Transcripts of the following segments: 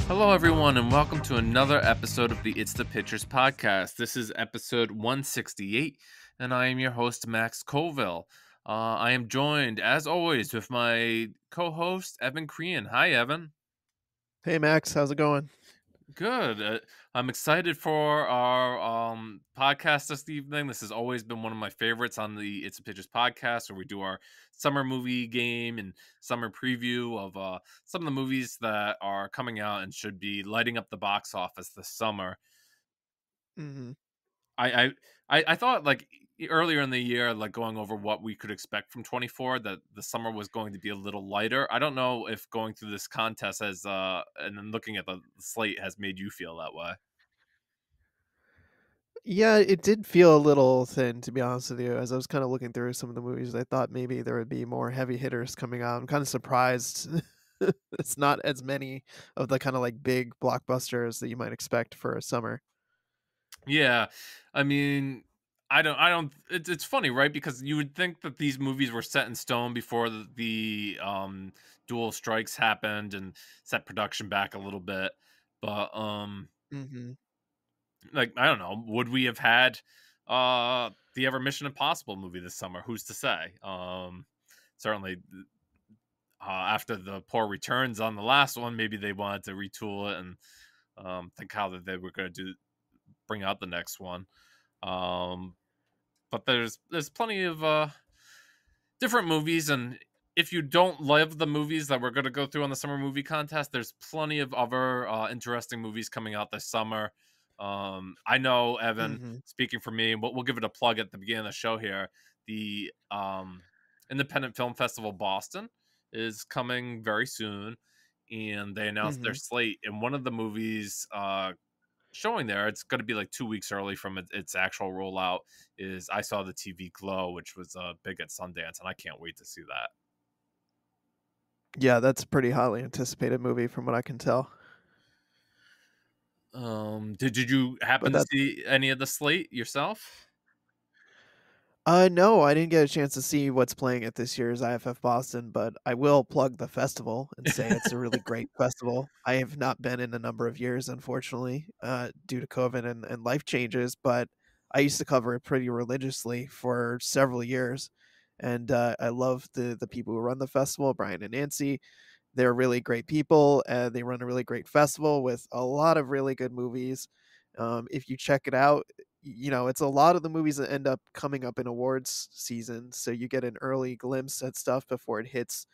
Hello, everyone, and welcome to another episode of the It's the Pictures podcast. This is episode 168, and I am your host, Max Colville. I am joined, as always, with my co host, Evan Crean. Hi, Evan. Hey Max, how's it going? Good. I'm excited for our podcast this evening. This has always been one of my favorites on the It's a Pictures podcast, where we do our summer movie game and summer preview of some of the movies that are coming out and should be lighting up the box office this summer. hmm I I thought like earlier in the year, like going over what we could expect from 24, that the summer was going to be a little lighter. I don't know if going through this contest has and then looking at the slate has made you feel that way. Yeah, it did feel a little thin, to be honest with you. As I was kind of looking through some of the movies, I thought maybe there would be more heavy hitters coming out. I'm kind of surprised it's not as many of the kind of like big blockbusters that you might expect for a summer. Yeah, I mean, I don't. It's funny, right? Because you would think that these movies were set in stone before the dual strikes happened and set production back a little bit, but hmm like, I don't know, would we have had the ever Mission Impossible movie this summer? Who's to say? Certainly, after the poor returns on the last one, maybe they wanted to retool it and think how that they were going to do bring out the next one. Um, but there's plenty of different movies, and if you don't love the movies that we're going to go through on the summer movie contest, there's plenty of other interesting movies coming out this summer. I know, Evan, hmm speaking for me, but we'll give it a plug at the beginning of the show here. The Independent Film Festival Boston is coming very soon, and they announced their hmm slate. And one of the movies showing there, it's going to be like 2 weeks early from its actual rollout, is I Saw the TV Glow, which was big at Sundance, and I can't wait to see that. Yeah, that's a pretty hotly anticipated movie from what I can tell. Did you But happen to that's see any of the slate yourself? No, I didn't get a chance to see what's playing at this year's IFF Boston, but I will plug the festival and say it's a really great festival. I have not been in a number of years, unfortunately, due to COVID and life changes, but I used to cover it pretty religiously for several years. And I love the people who run the festival, Brian and Nancy. They're really great people. They run a really great festival with a lot of really good movies. If you check it out, it's a lot of the movies that end up coming up in awards season. So you get an early glimpse at stuff before it hits,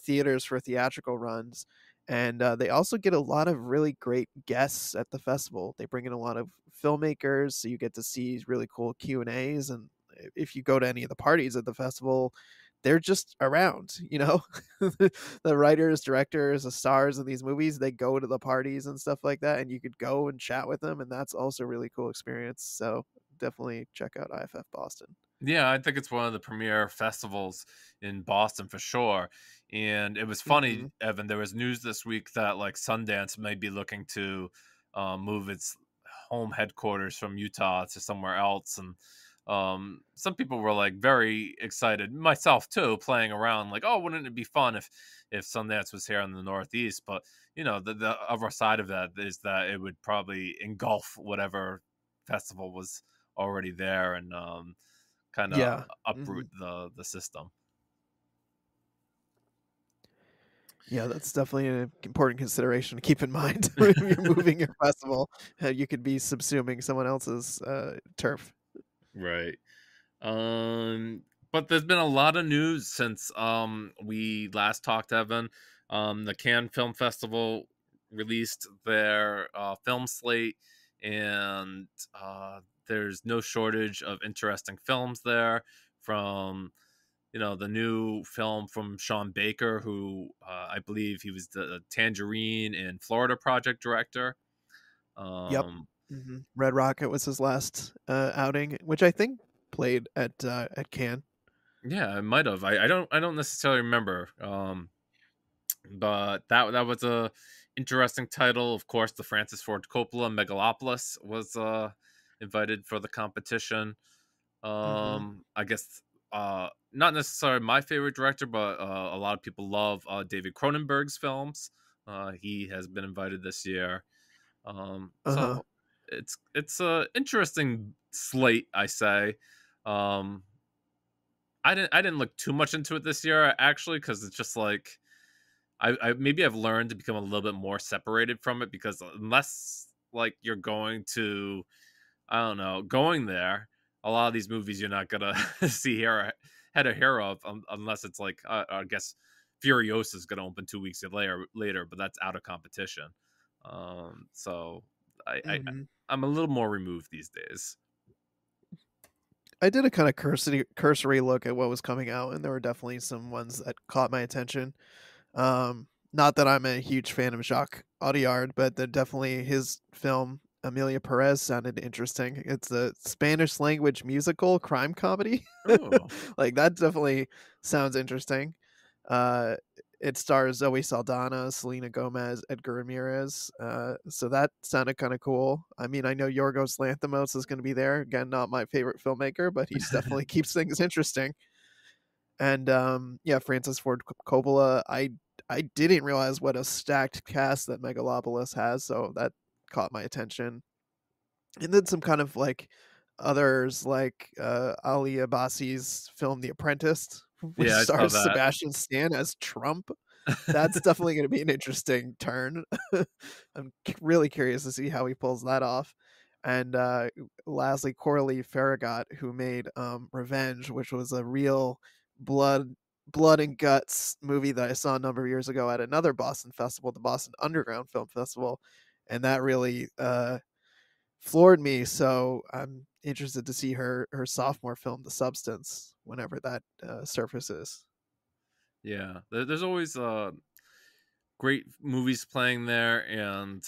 theaters for theatrical runs. And they also get a lot of really great guests at the festival. They bring in a lot of filmmakers, so you get to see really cool Q&As. And if you go to any of the parties at the festival, they're just around, the writers, directors, the stars of these movies, they go to the parties and stuff like that, and you could go and chat with them, and that's also a really cool experience. So definitely check out IFF Boston. Yeah, I think it's one of the premier festivals in Boston for sure. And it was hmm funny, Evan. There was news this week that like Sundance may be looking to move its home headquarters from Utah to somewhere else, and some people were like very excited, myself too, playing around like, oh, wouldn't it be fun if Sundance was here in the Northeast? But the other side of that is that it would probably engulf whatever festival was already there, and kind of Yeah. uproot hmm the system. Yeah, that's definitely an important consideration to keep in mind when you're moving your festival. You could be subsuming someone else's turf. Right. But there's been a lot of news since we last talked, Evan. The Cannes Film Festival released their film slate, and there's no shortage of interesting films there. From the new film from Sean Baker, who I believe he was the Tangerine and Florida Project director. Yep. Um, Red Rocket was his last outing, which I think played at Cannes. yeah, it might have. I don't necessarily remember. But that was a interesting title. Of course, the Francis Ford Coppola Megalopolis was invited for the competition. hmm I guess not necessarily my favorite director, but a lot of people love David Cronenberg's films. He has been invited this year. Uh-huh. So it's a interesting slate, I say. Um, I didn't look too much into it this year actually, because it's just like I maybe I've learned to become a little bit more separated from it, because unless like you're going to, I don't know, going there, a lot of these movies you're not gonna see here head or hear of, unless it's like I guess Furiosa is gonna open 2 weeks later, but that's out of competition. So I, I Mhm. I'm a little more removed these days. I did a kinda cursory look at what was coming out, and there were definitely some ones that caught my attention. Not that I'm a huge fan of Jacques Audiard, but definitely his film Amelia Perez sounded interesting. It's a Spanish language musical crime comedy. Oh, Like that definitely sounds interesting. Uh, it stars Zoe Saldana, Selena Gomez, Edgar Ramirez. So that sounded kind of cool. I mean, I know Yorgos Lanthimos is going to be there. Again, not my favorite filmmaker, but he's definitely keeps things interesting. And, yeah, Francis Ford Coppola, I didn't realize what a stacked cast that Megalopolis has, so that caught my attention. And then some kind of, like, others, like, Ali Abbasi's film The Apprentice, which yeah, I saw stars that. Sebastian Stan as Trump. That's definitely gonna be an interesting turn. I'm really curious to see how he pulls that off. And, lastly, Coralie Farragut, who made, Revenge, which was a real blood blood and guts movie that I saw a number of years ago at another Boston festival, the Boston Underground Film Festival, and that really, floored me, so I'm interested to see her sophomore film, The Substance, whenever that, surfaces. Yeah, there's always great movies playing there, and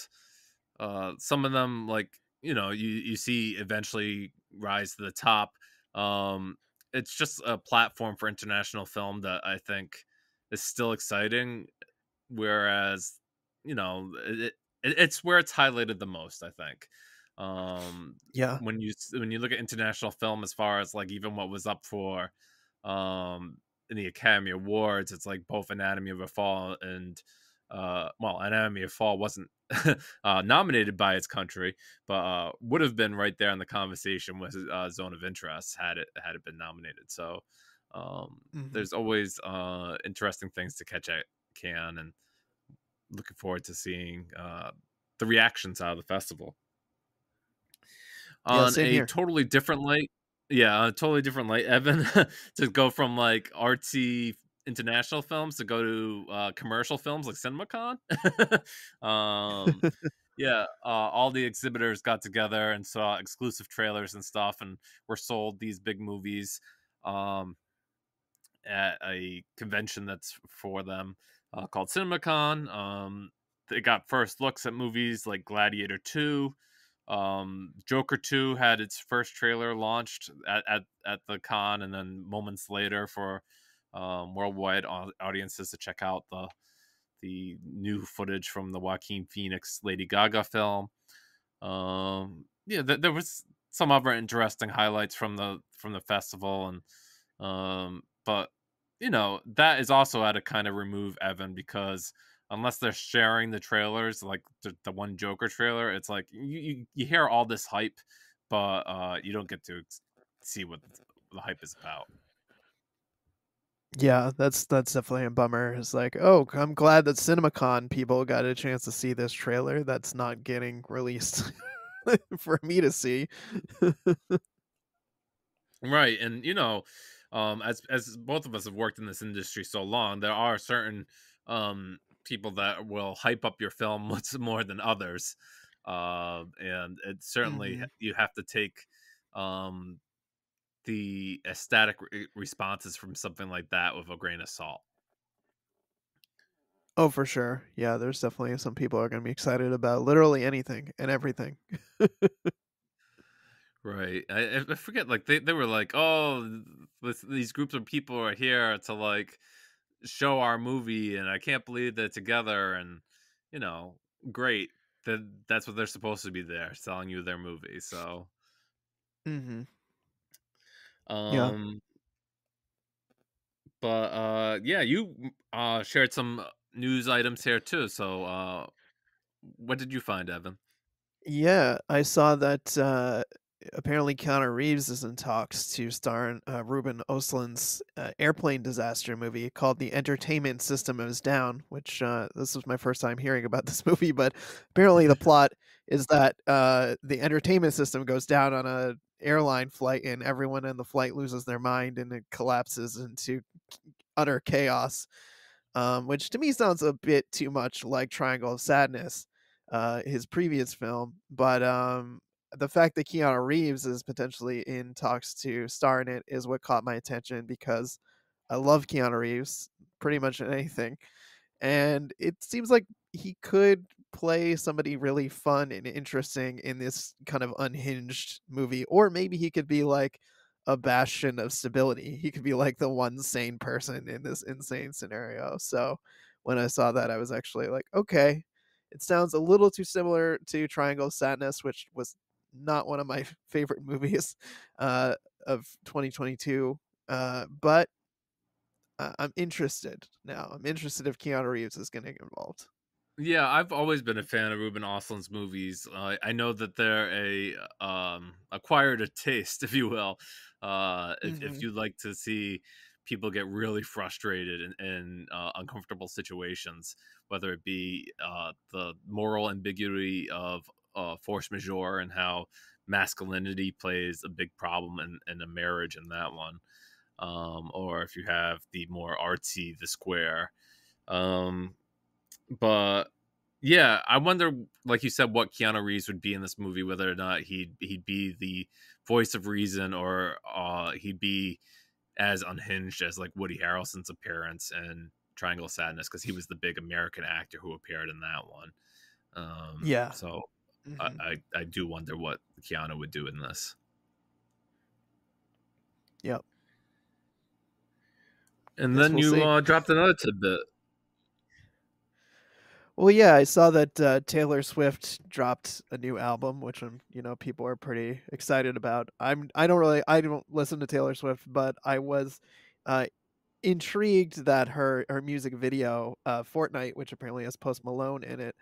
some of them, like, you see eventually rise to the top. um it's just a platform for international film that I think is still exciting, whereas it's where it's highlighted the most, I think. um Yeah. when you look at international film, as far as like even what was up for in the Academy Awards, it's like both Anatomy of a Fall and well, Anatomy of Fall wasn't nominated by its country, but would have been right there in the conversation with Zone of Interest had it been nominated. So Mhm. there's always interesting things to catch at Cannes, and looking forward to seeing the reactions out of the festival. Yeah, On same a here. totally different light, yeah, on a totally different light, Evan, to go from like artsy international films to go to commercial films like CinemaCon. um, yeah, all the exhibitors got together and saw exclusive trailers and stuff, and were sold these big movies. Um, at a convention that's for them, called CinemaCon. They got first looks at movies like Gladiator 2. Joker 2 had its first trailer launched at the con, and then moments later for worldwide audiences to check out the new footage from the Joaquin Phoenix Lady Gaga film. Yeah, there was some other interesting highlights from the festival, and but that is also at a kind of remove, Evan, because unless they're sharing the trailers, like the one Joker trailer, it's like you hear all this hype, but you don't get to see what the hype is about. Yeah, that's definitely a bummer. It's like, "Oh, I'm glad that CinemaCon people got a chance to see this trailer that's not getting released for me to see." Right, and as both of us have worked in this industry so long, there are certain people that will hype up your film much more than others, and it certainly Mhm. you have to take um, the ecstatic responses from something like that with a grain of salt. Oh, for sure. Yeah, there's definitely some people are gonna be excited about literally anything and everything. Right, I forget, like they were like, oh, these groups of people are here to like show our movie, and I can't believe they're together, and you know, great. That's what they're supposed to be there, selling you their movie. So, Mhm. Yeah. um, but yeah, you shared some news items here too. So, what did you find, Evan? Yeah, I saw that, apparently Keanu Reeves is in talks to star in, Ruben Östlund's, airplane disaster movie called The Entertainment System Is Down, which, this was my first time hearing about this movie, but apparently the plot is that, the entertainment system goes down on a airline flight and everyone in the flight loses their mind and it collapses into utter chaos, which to me sounds a bit too much like Triangle of Sadness, his previous film. But the fact that Keanu Reeves is potentially in talks to star in it is what caught my attention because I love Keanu Reeves pretty much in anything. And it seems like he could play somebody really fun and interesting in this kind of unhinged movie, or maybe he could be like a bastion of stability. He could be like the one sane person in this insane scenario. So when I saw that, I was actually like, okay, it sounds a little too similar to Triangle of Sadness, which was not one of my favorite movies uh, of 2022. But I'm interested now. I'm interested if Keanu Reeves is getting involved. Yeah, I've always been a fan of Ruben Östlund's movies. I know that they're acquired a taste, if you will. If Mhm. you like to see people get really frustrated in uncomfortable situations, whether it be the moral ambiguity of force majeure and how masculinity plays a big problem in a marriage in that one, or if you have the more artsy The Square. Um, but yeah, I wonder, like you said, what Keanu Reeves would be in this movie, whether or not he'd be the voice of reason or he'd be as unhinged as like Woody Harrelson's appearance in Triangle of Sadness, because he was the big American actor who appeared in that one. Yeah. So Mhm. I do wonder what Keanu would do in this. Yep. And Guess then we'll you see. dropped another tidbit. Well, yeah, I saw that Taylor Swift dropped a new album, which people are pretty excited about. I don't listen to Taylor Swift, but I was uh, intrigued that her music video, Fortnite, which apparently has Post Malone in it,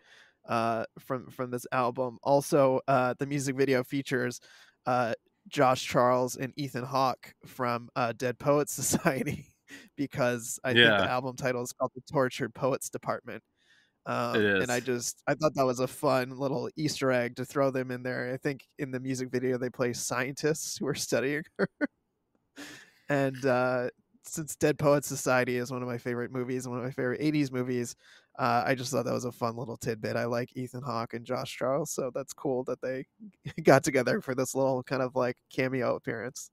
from this album. Also, the music video features uh, Josh Charles and Ethan Hawke from Dead Poets Society, because I think the Yeah, album title is called The Tortured Poets Department. it And is. I thought that was a fun little Easter egg to throw them in there. I think in the music video they play scientists who are studying her. And since Dead Poets Society is one of my favorite movies and one of my favorite 80s movies, I just thought that was a fun little tidbit. I like Ethan Hawke and Josh Charles, so that's cool that they got together for this little kind of like cameo appearance.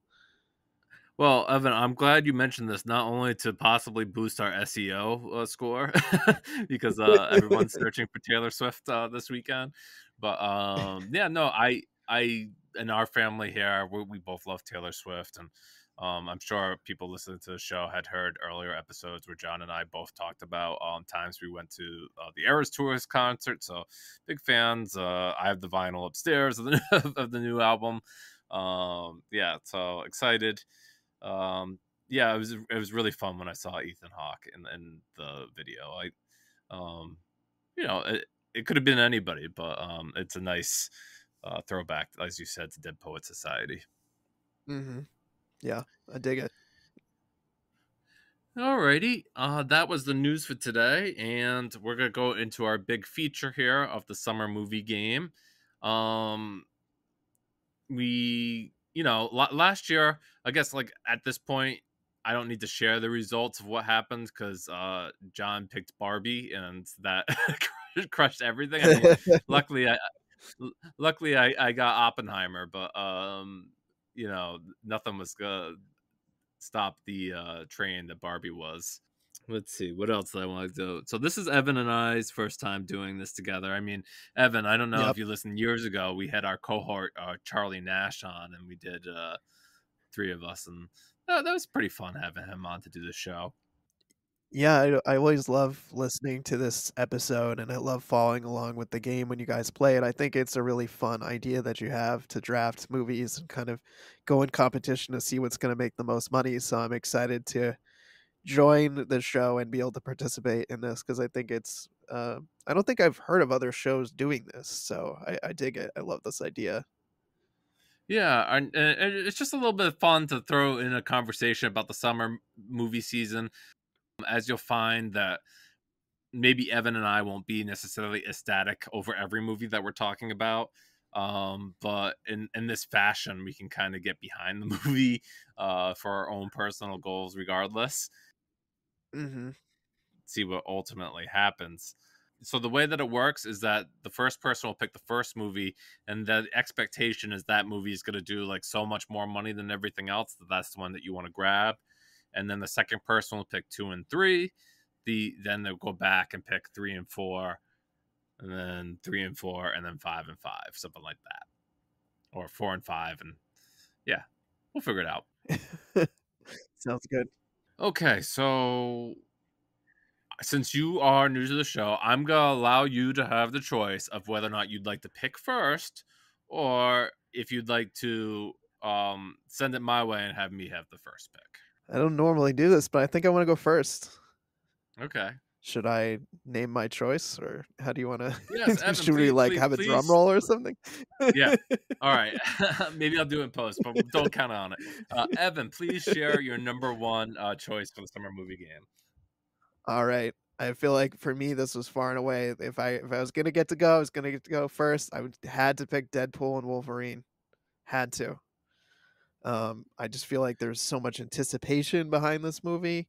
Well, Evan, I'm glad you mentioned this, not only to possibly boost our SEO score, because everyone's searching for Taylor Swift this weekend. But yeah, no, I, in our family here, we both love Taylor Swift, and I'm sure people listening to the show had heard earlier episodes where John and I both talked about times we went to the Eras Tours concert. So big fans. I have the vinyl upstairs of the of the new album. Yeah, so excited. Yeah, it was really fun when I saw Ethan Hawke in the video. Um, it could have been anybody, but it's a nice throwback, as you said, to Dead Poet Society. Hmm. Yeah, I dig it. Alrighty, that was the news for today, and we're gonna go into our big feature here of the summer movie game. Um, last year, I guess, like at this point, I don't need to share the results of what happened because John picked Barbie and that crushed everything. I mean, luckily I luckily I got Oppenheimer, but nothing was gonna stop the train that Barbie was. Let's see what else do I want to do. So this is Evan and I's first time doing this together. I mean, Evan, I don't know if Yep. you listened years ago. We had our cohort Charlie Nash on, and we did three of us, and that was pretty fun having him on to do the show. Yeah, I always love listening to this episode, and I love following along with the game when you guys play it. I think it's a really fun idea that you have to draft movies and kind of go in competition to see what's going to make the most money. So I'm excited join the show and be able to participate in this because I think it's I don't think I've heard of other shows doing this, so I dig it. I love this idea. Yeah, and it's just a little bit of fun to throw in a conversation about the summer movie season, as you'll find that maybe Evan and I won't be necessarily ecstatic over every movie that we're talking about. But in this fashion, we can kind of get behind the movie for our own personal goals, regardless. Hmm. See what ultimately happens. So the way that it works is that the first person will pick the first movie, and the expectation is that movie is going to do like so much more money than everything else that that's the one that you want to grab. And then the second person will pick two and three. Then they'll go back and pick three and four, and then three and four, and then five and five, something like that, or four and five, and yeah, we'll figure it out. Sounds good. Okay, so since you are new to the show, I'm gonna allow you to have the choice of whether or not you'd like to pick first, or if you'd like to send it my way and have me have the first pick. I don't normally do this, but I think I want to go first. Okay. Should I name my choice, or how do you want Yes, to? Evan. Should we Please, like please, have a drum please. roll or something? Yeah. All right. Maybe I'll do it in post, but don't count on it. Evan, please share your number one choice for the summer movie game. All right. I feel like for me, this was far and away. If I was gonna get to go, I was gonna get to go first. Had to pick Deadpool and Wolverine. Had to. I just feel like there's so much anticipation behind this movie.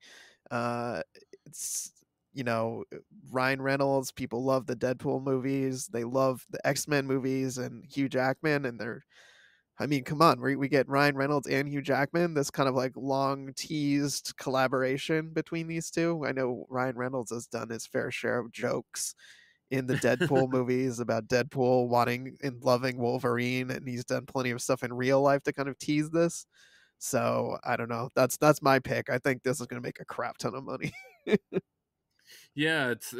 Uh, it's you know Ryan Reynolds. People love the Deadpool movies. They love the X-Men movies and Hugh Jackman. And they're I mean, come on, we get Ryan Reynolds and Hugh Jackman. This kind of like long teased collaboration between these two. I know Ryan Reynolds has done his fair share of jokes in the Deadpool movies about Deadpool wanting and loving Wolverine, and he's done plenty of stuff in real life to kind of tease this. So I don't know. That's my pick. I think this is going to make a crap ton of money. Yeah, it's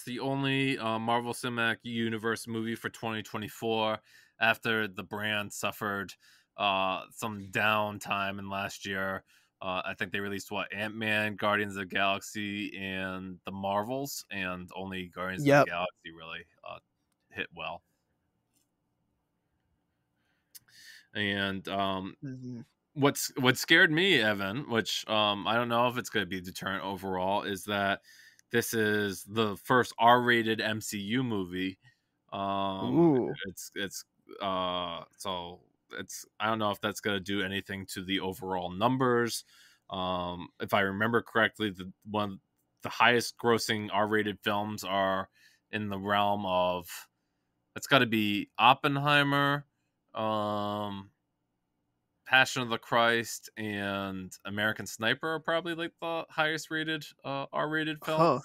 the only Marvel Cinematic Universe movie for 2024 after the brand suffered some downtime in last year. I think they released what Ant-Man, Guardians of the Galaxy, and the Marvels, and only Guardians of the Yep. Galaxy really hit well. And Hmm. what scared me, Evan, which I don't know if it's going to be a deterrent overall, is that this is the first R-rated MCU movie. Um, Ooh. it's so it's I don't know if that's going to do anything to the overall numbers. If I remember correctly, the highest grossing R-rated films are in the realm of it's got to be Oppenheimer. Um, Passion of the Christ and American Sniper are probably like the highest rated R-rated Huh.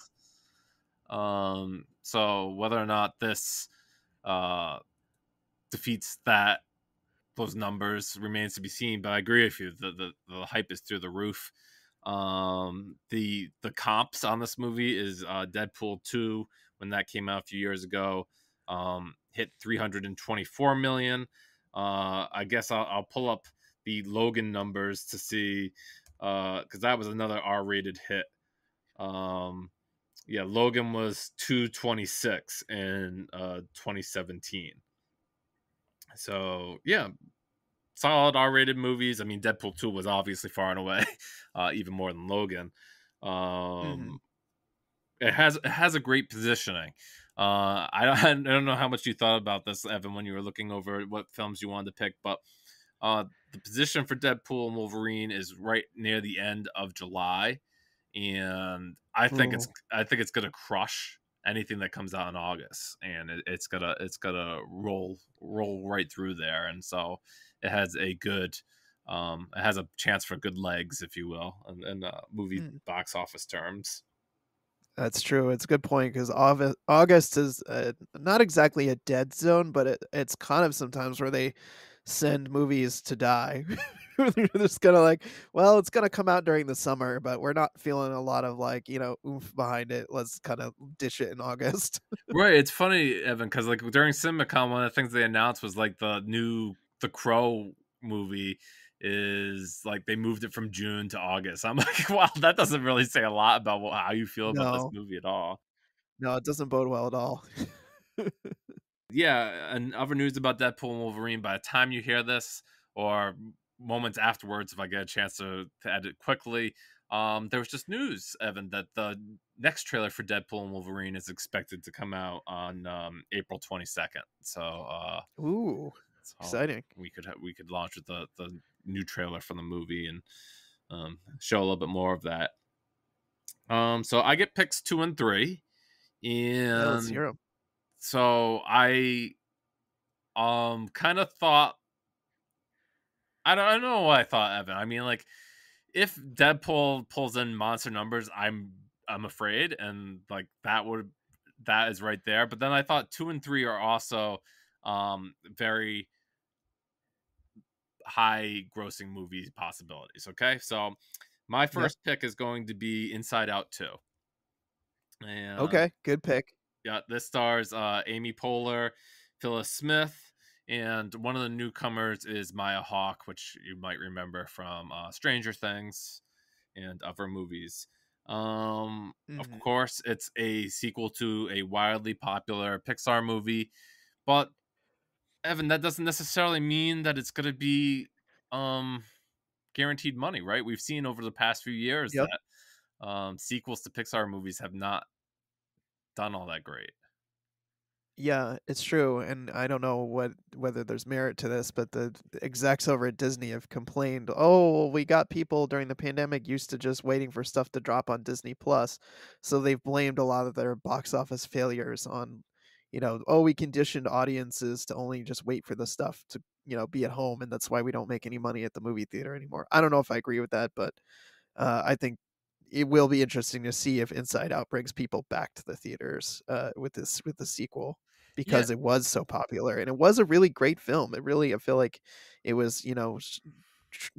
films. So whether or not this uh defeats those numbers remains to be seen. But I agree with you. The hype is through the roof. The comps on this movie is Deadpool 2 when that came out a few years ago. Hit 324 million. I guess I'll pull up the Logan numbers to see because that was another R-rated hit. Um, yeah, Logan was 226 in 2017. So yeah, solid R-rated movies. I mean, Deadpool 2 was obviously far and away even more than Logan. Hmm. Um, it has a great positioning. I don't know how much you thought about this, Evan, when you were looking over what films you wanted to pick, but the position for Deadpool and Wolverine is right near the end of July, and Ooh. I think it's gonna crush anything that comes out in August, and it's gonna roll right through there, and so it has a good it has a chance for good legs, if you will, in movie Mm. box office terms. That's true. It's a good point because August is not exactly a dead zone, but it's kind of sometimes where they send movies to die. They're just gonna like, well, it's gonna come out during the summer, but we're not feeling a lot of like oomph behind it. Let's kind of dish it in August. Right, it's funny, Evan, because like during CinemaCon, one of the things they announced was like the Crow movie is like they moved it from June to August. I'm like, wow, that doesn't really say a lot about how you feel about this No. movie at all. No, it doesn't bode well at all. Yeah, and other news about Deadpool and Wolverine, by the time you hear this, or moments afterwards, if I get a chance to edit quickly, there was just news, Evan, that the next trailer for Deadpool and Wolverine is expected to come out on April 22nd. Ooh, So exciting. we could launch with the new trailer for the movie and show a little bit more of that. So I get picks 2 and 3, Yeah, let's and hear 'em. so I kind of thought I don't know what I thought, Evan. I mean, like, if Deadpool pulls in monster numbers, I'm afraid, and like that is right there. But then I thought 2 and 3 are also very high grossing movie possibilities. Okay, so my Yep. first pick is going to be Inside Out 2, and Okay, good pick. yeah, this stars Amy Poehler, Phyllis Smith, and one of the newcomers is Maya Hawke, which you might remember from Stranger Things and other movies. Of Mhm. course, it's a sequel to a wildly popular Pixar movie, but Evan, that doesn't necessarily mean that it's going to be um, guaranteed money, right? We've seen over the past few years Yep. that sequels to Pixar movies have not done all that great. Yeah, it's true, and I don't know whether there's merit to this, but the execs over at Disney have complained, "Oh, we got people during the pandemic used to just waiting for stuff to drop on Disney Plus." So they've blamed a lot of their box office failures on, "Oh, we conditioned audiences to only just wait for the stuff to, be at home, and that's why we don't make any money at the movie theater anymore." I don't know if I agree with that, but I think it will be interesting to see if Inside Out brings people back to the theaters, with the sequel, Yeah, because it was so popular, and it was a really great film. It really I feel like it was,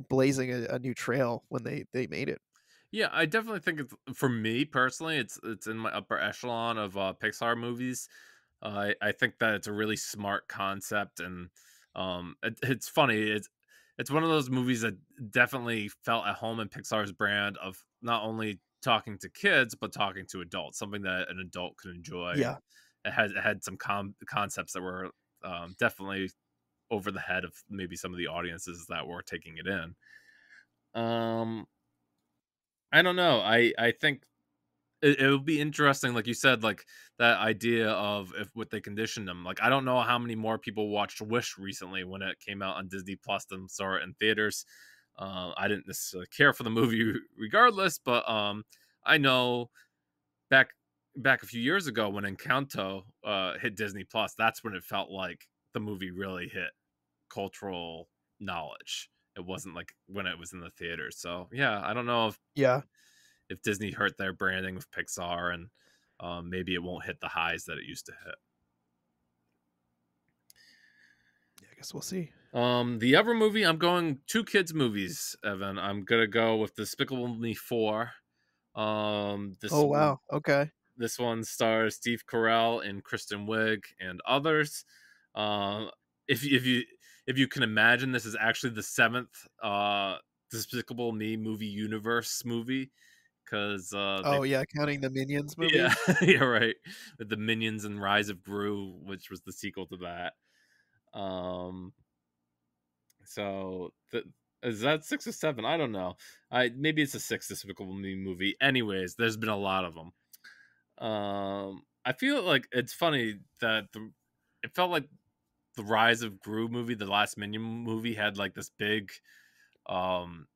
blazing a new trail when they made it. yeah, I definitely think it's for me personally, it's in my upper echelon of Pixar movies. I think that it's a really smart concept, and it's funny. It's one of those movies that definitely felt at home in Pixar's brand of not only talking to kids but talking to adults, something that an adult could enjoy, and Yeah. it had some concepts that were definitely over the head of maybe some of the audiences that were taking it in. Um, I don't know. I think it would be interesting, like you said, like that idea of if what they conditioned them. Like I don't know how many more people watched Wish recently when it came out on Disney Plus than saw it in theaters. I didn't necessarily care for the movie regardless, but I know back back a few years ago when Encanto hit Disney Plus, that's when it felt like the movie really hit cultural knowledge. It wasn't like when it was in the theater. So yeah, I don't know Yeah. if Disney hurt their branding with Pixar, and maybe it won't hit the highs that it used to hit. Yeah, I guess we'll see. The other movie, I'm going two kids movies, Evan. I'm gonna go with Despicable Me 4. Oh, wow. Okay. This one stars Steve Carell and Kristen Wiig and others. Uh, if you can imagine, this is actually the seventh Despicable Me movie universe movie because they Oh, yeah, counting the Minions yeah, movies? yeah, right. With the Minions and Rise of Gru, which was the sequel to that. Um, so is that 6 or 7? I don't know. I maybe it's a sixth Despicable Me movie. Anyways, there's been a lot of them. I feel like it's funny that it felt like the Rise of Gru movie, the last Minion movie, had like this big um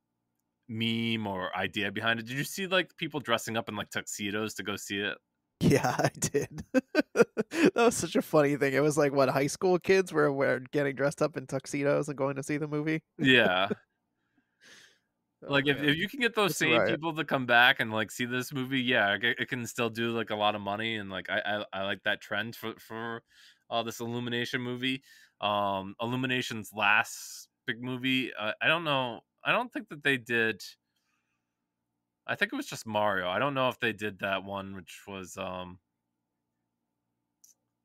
meme or idea behind it. Did you see like people dressing up in like tuxedos to go see it? Yeah, I did. That was such a funny thing. It was like, what, high school kids were getting dressed up in tuxedos and going to see the movie? Yeah. Oh, Like, man. if you can get those That's a same riot. people to come back and, like, see this movie, yeah, it can still do, like, a lot of money, and, like, I like that trend for this Illumination movie. Illumination's last big movie, I don't know, I don't think that they did. I think it was just Mario. I don't know if they did that one, which was,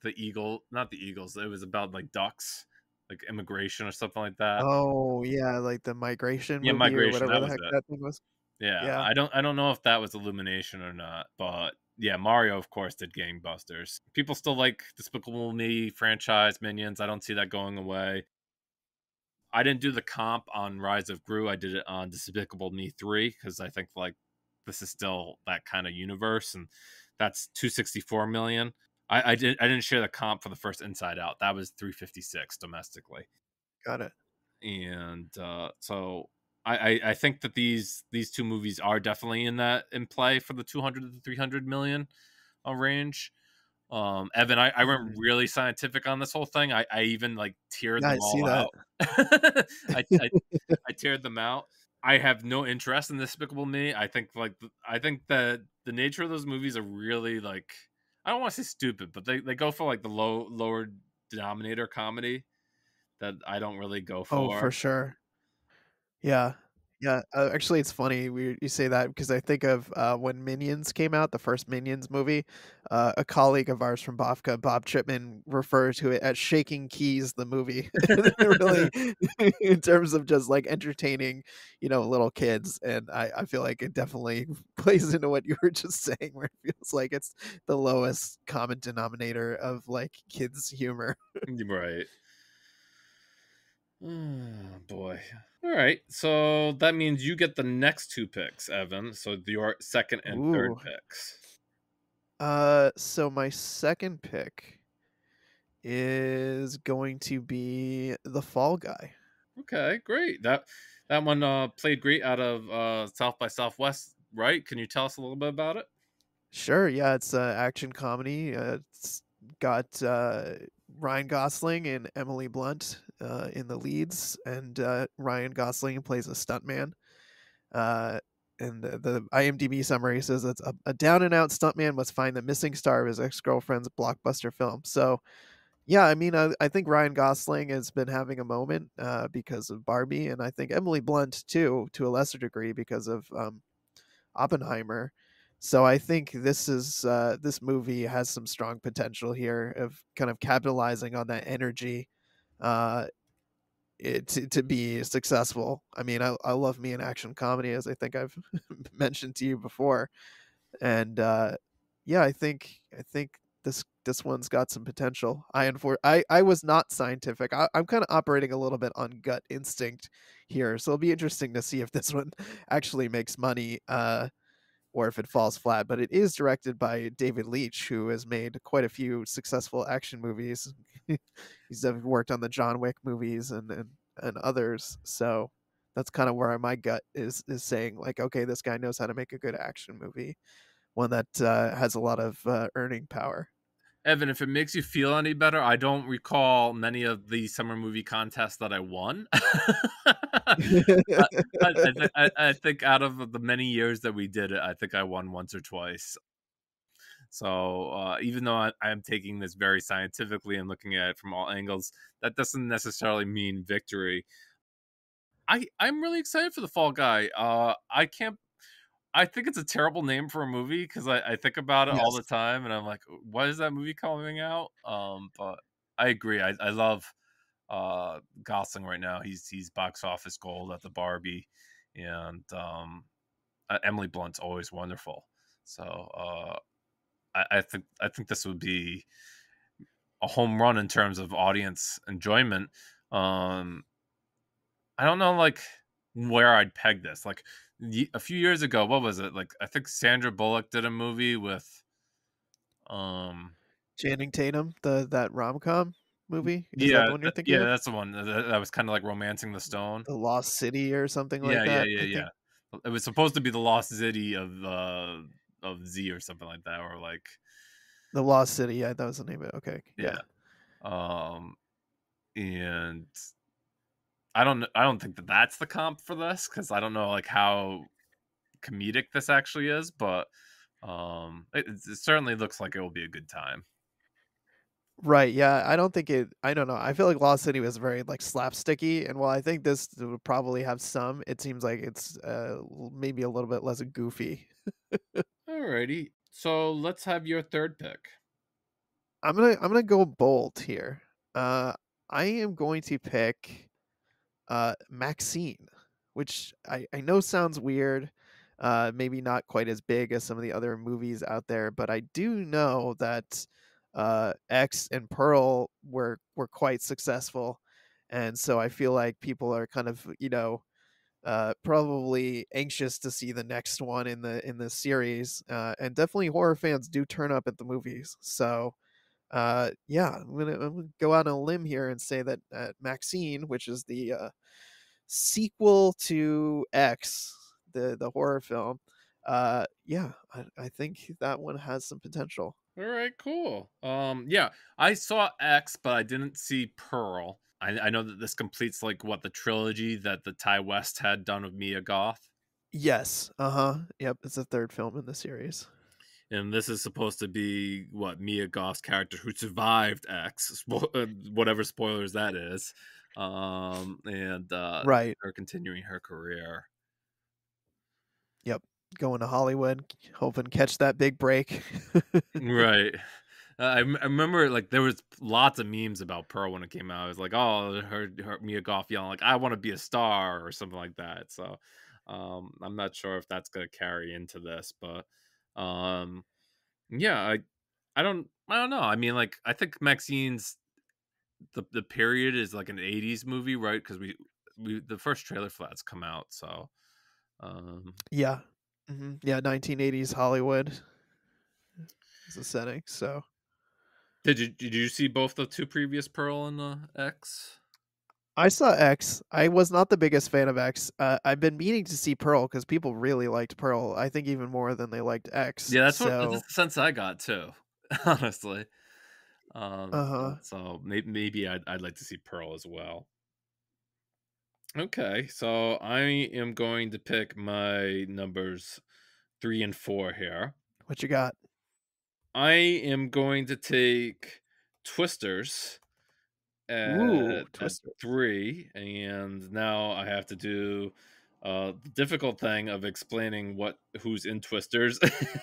the Eagle not the Eagles, it was about, like, ducks. like Immigration or something like that. Oh, yeah, like the migration Yeah, movie or Migration, whatever that the was heck it. that thing was. Yeah, Yeah, I don't know if that was Illumination or not, but yeah, Mario, of course, did gangbusters. People still like Despicable Me franchise, Minions. I don't see that going away. I didn't do the comp on Rise of Gru. I did it on Despicable Me 3 because I think like this is still that kind of universe, and that's 264 million. I didn't share the comp for the first Inside Out. That was 356 domestically, got it. and so I think that these two movies are definitely in play for the 200 to 300 million range. Evan, I went Mhm. really scientific on this whole thing. I even like tiered Yeah, I them see all that. out. I I tiered them out. I have no interest in Despicable Me. I think that the nature of those movies are really like, I don't want to say stupid, but they go for like the lower denominator comedy that I don't really go Oh, for for. sure. Yeah. Yeah, actually, it's funny you say that because I think of, when Minions came out, the first Minions movie, a colleague of ours from Bafka, Bob Chipman, referred to it as Shaking Keys, the movie. Really, in terms of just, like, entertaining, little kids, and I feel like it definitely plays into what you were just saying, where it feels like it's the lowest common denominator of, like, kids' humor. Right. Oh, boy. All right. So that means you get the next two picks, Evan. So your second and third Ooh. picks. So my second pick is going to be The Fall Guy. Okay, great. That one played great out of South by Southwest, right? Can you tell us a little bit about it? Sure, yeah, it's a action comedy. It's got Ryan Gosling and Emily Blunt in the leads, and Ryan Gosling plays a stuntman. Uh, and the IMDb summary says it's a down and out stuntman must find the missing star of his ex girlfriend's blockbuster film. So yeah, I mean, I think Ryan Gosling has been having a moment because of Barbie, and I think Emily Blunt too, to a lesser degree, because of Oppenheimer. So I think this movie has some strong potential here of kind of capitalizing on that energy uh, to be successful. I mean, I love me an action comedy, as I think I've mentioned to you before, and yeah, I think this one's got some potential. I was not scientific. I'm kind of operating a little bit on gut instinct here, so it'll be interesting to see if this one actually makes money or if it falls flat. But it is directed by David Leitch, who has made quite a few successful action movies. He's worked on the John Wick movies and others. So that's kind of where my gut is saying like, okay, this guy knows how to make a good action movie, one that has a lot of earning power. Evan, if it makes you feel any better, I don't recall many of the summer movie contests that I won. I think out of the many years that we did it, I think I won once or twice. So even though I am taking this very scientifically and looking at it from all angles, that doesn't necessarily mean victory. I'm really excited for the Fall Guy. I can't. I think it's a terrible name for a movie because I think about it all the Yes. time, and I'm like, why is that movie coming out? But I agree. I love Gosling right now. He's box office gold at the Barbie, and Emily Blunt's always wonderful. So I think this would be a home run in terms of audience enjoyment. Um, I don't know, like where I'd peg this. Like a few years ago, what was it? Like I think Sandra Bullock did a movie with um Channing Tatum, that rom com movie, is that the one you're thinking yeah, of? that's the one that was kind of like Romancing the Stone. The Lost City or something like Yeah, yeah, that, yeah, I think. yeah. It was supposed to be the Lost City of Z or something like that, or like The Lost City, yeah, that was the name of it. Okay, yeah. yeah. Um, and I don't think that that's the comp for this because I don't know like how comedic this actually is, but it certainly looks like it will be a good time. Right, yeah, I don't know, I feel like Lost City was very, like, slapsticky, and while I think this would probably have some, it seems like it's, maybe a little bit less goofy. Alrighty, so let's have your third pick. I'm gonna go bold here. I am going to pick Maxine, which I know sounds weird, maybe not quite as big as some of the other movies out there, but I do know that X and Pearl were quite successful, and so I feel like people are kind of, probably anxious to see the next one in the series, and definitely horror fans do turn up at the movies. So yeah, I'm gonna go out on a limb here and say that Maxine, which is the sequel to X, the horror film, yeah, I think that one has some potential. All right, cool. Yeah, I saw X, but I didn't see Pearl. I know that this completes like what the trilogy that the Ty West had done with Mia Goth, Yes, uh-huh, yep, it's the third film in the series. and this is supposed to be what Mia Goth's character who survived X, whatever spoilers that is, and Right, her continuing her career. yep, going to Hollywood, hoping catch that big break. Right. I remember like there was lots of memes about Pearl when it came out. It was like, oh, her Mia Goth yelling like, "I want to be a star" or something like that. So, I'm not sure if that's gonna carry into this, but um, yeah, I don't know. I mean, like, I think Maxine's the period is like an '80s movie, right? Because we the first trailer for that's come out. So, um, Yeah, yeah, 1980s Hollywood is the setting, so did you see both the two previous Pearl and X? I saw X. I was not the biggest fan of X. I've been meaning to see Pearl because people really liked Pearl. I think even more than they liked X. Yeah, that's So, the sense I got too, honestly. uh-huh. So maybe I'd like to see Pearl as well. Okay, so I am going to pick my numbers 3 and 4 here. What you got? I am going to take Twisters Ooh, at Twister. 3, and now I have to do the difficult thing of explaining what who's in Twisters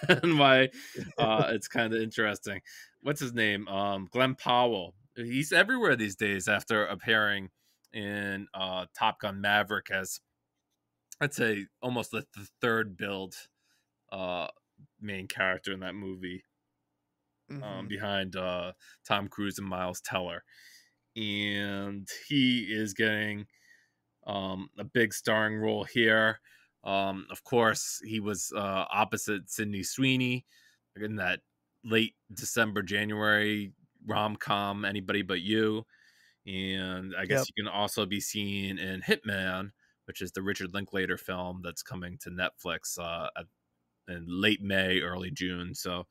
and why it's kind of interesting. What's his name? Glenn Powell. He's everywhere these days after appearing in Top Gun Maverick as I'd say almost the third build uh, main character in that movie, Mhm. behind Tom Cruise and Miles Teller, and he is getting a big starring role here. Of course, he was opposite Sydney Sweeney in that late December, January rom com, Anybody But You. And I guess Yep. you can also be seen in Hitman, which is the Richard Linklater film that's coming to Netflix in late May, early June. So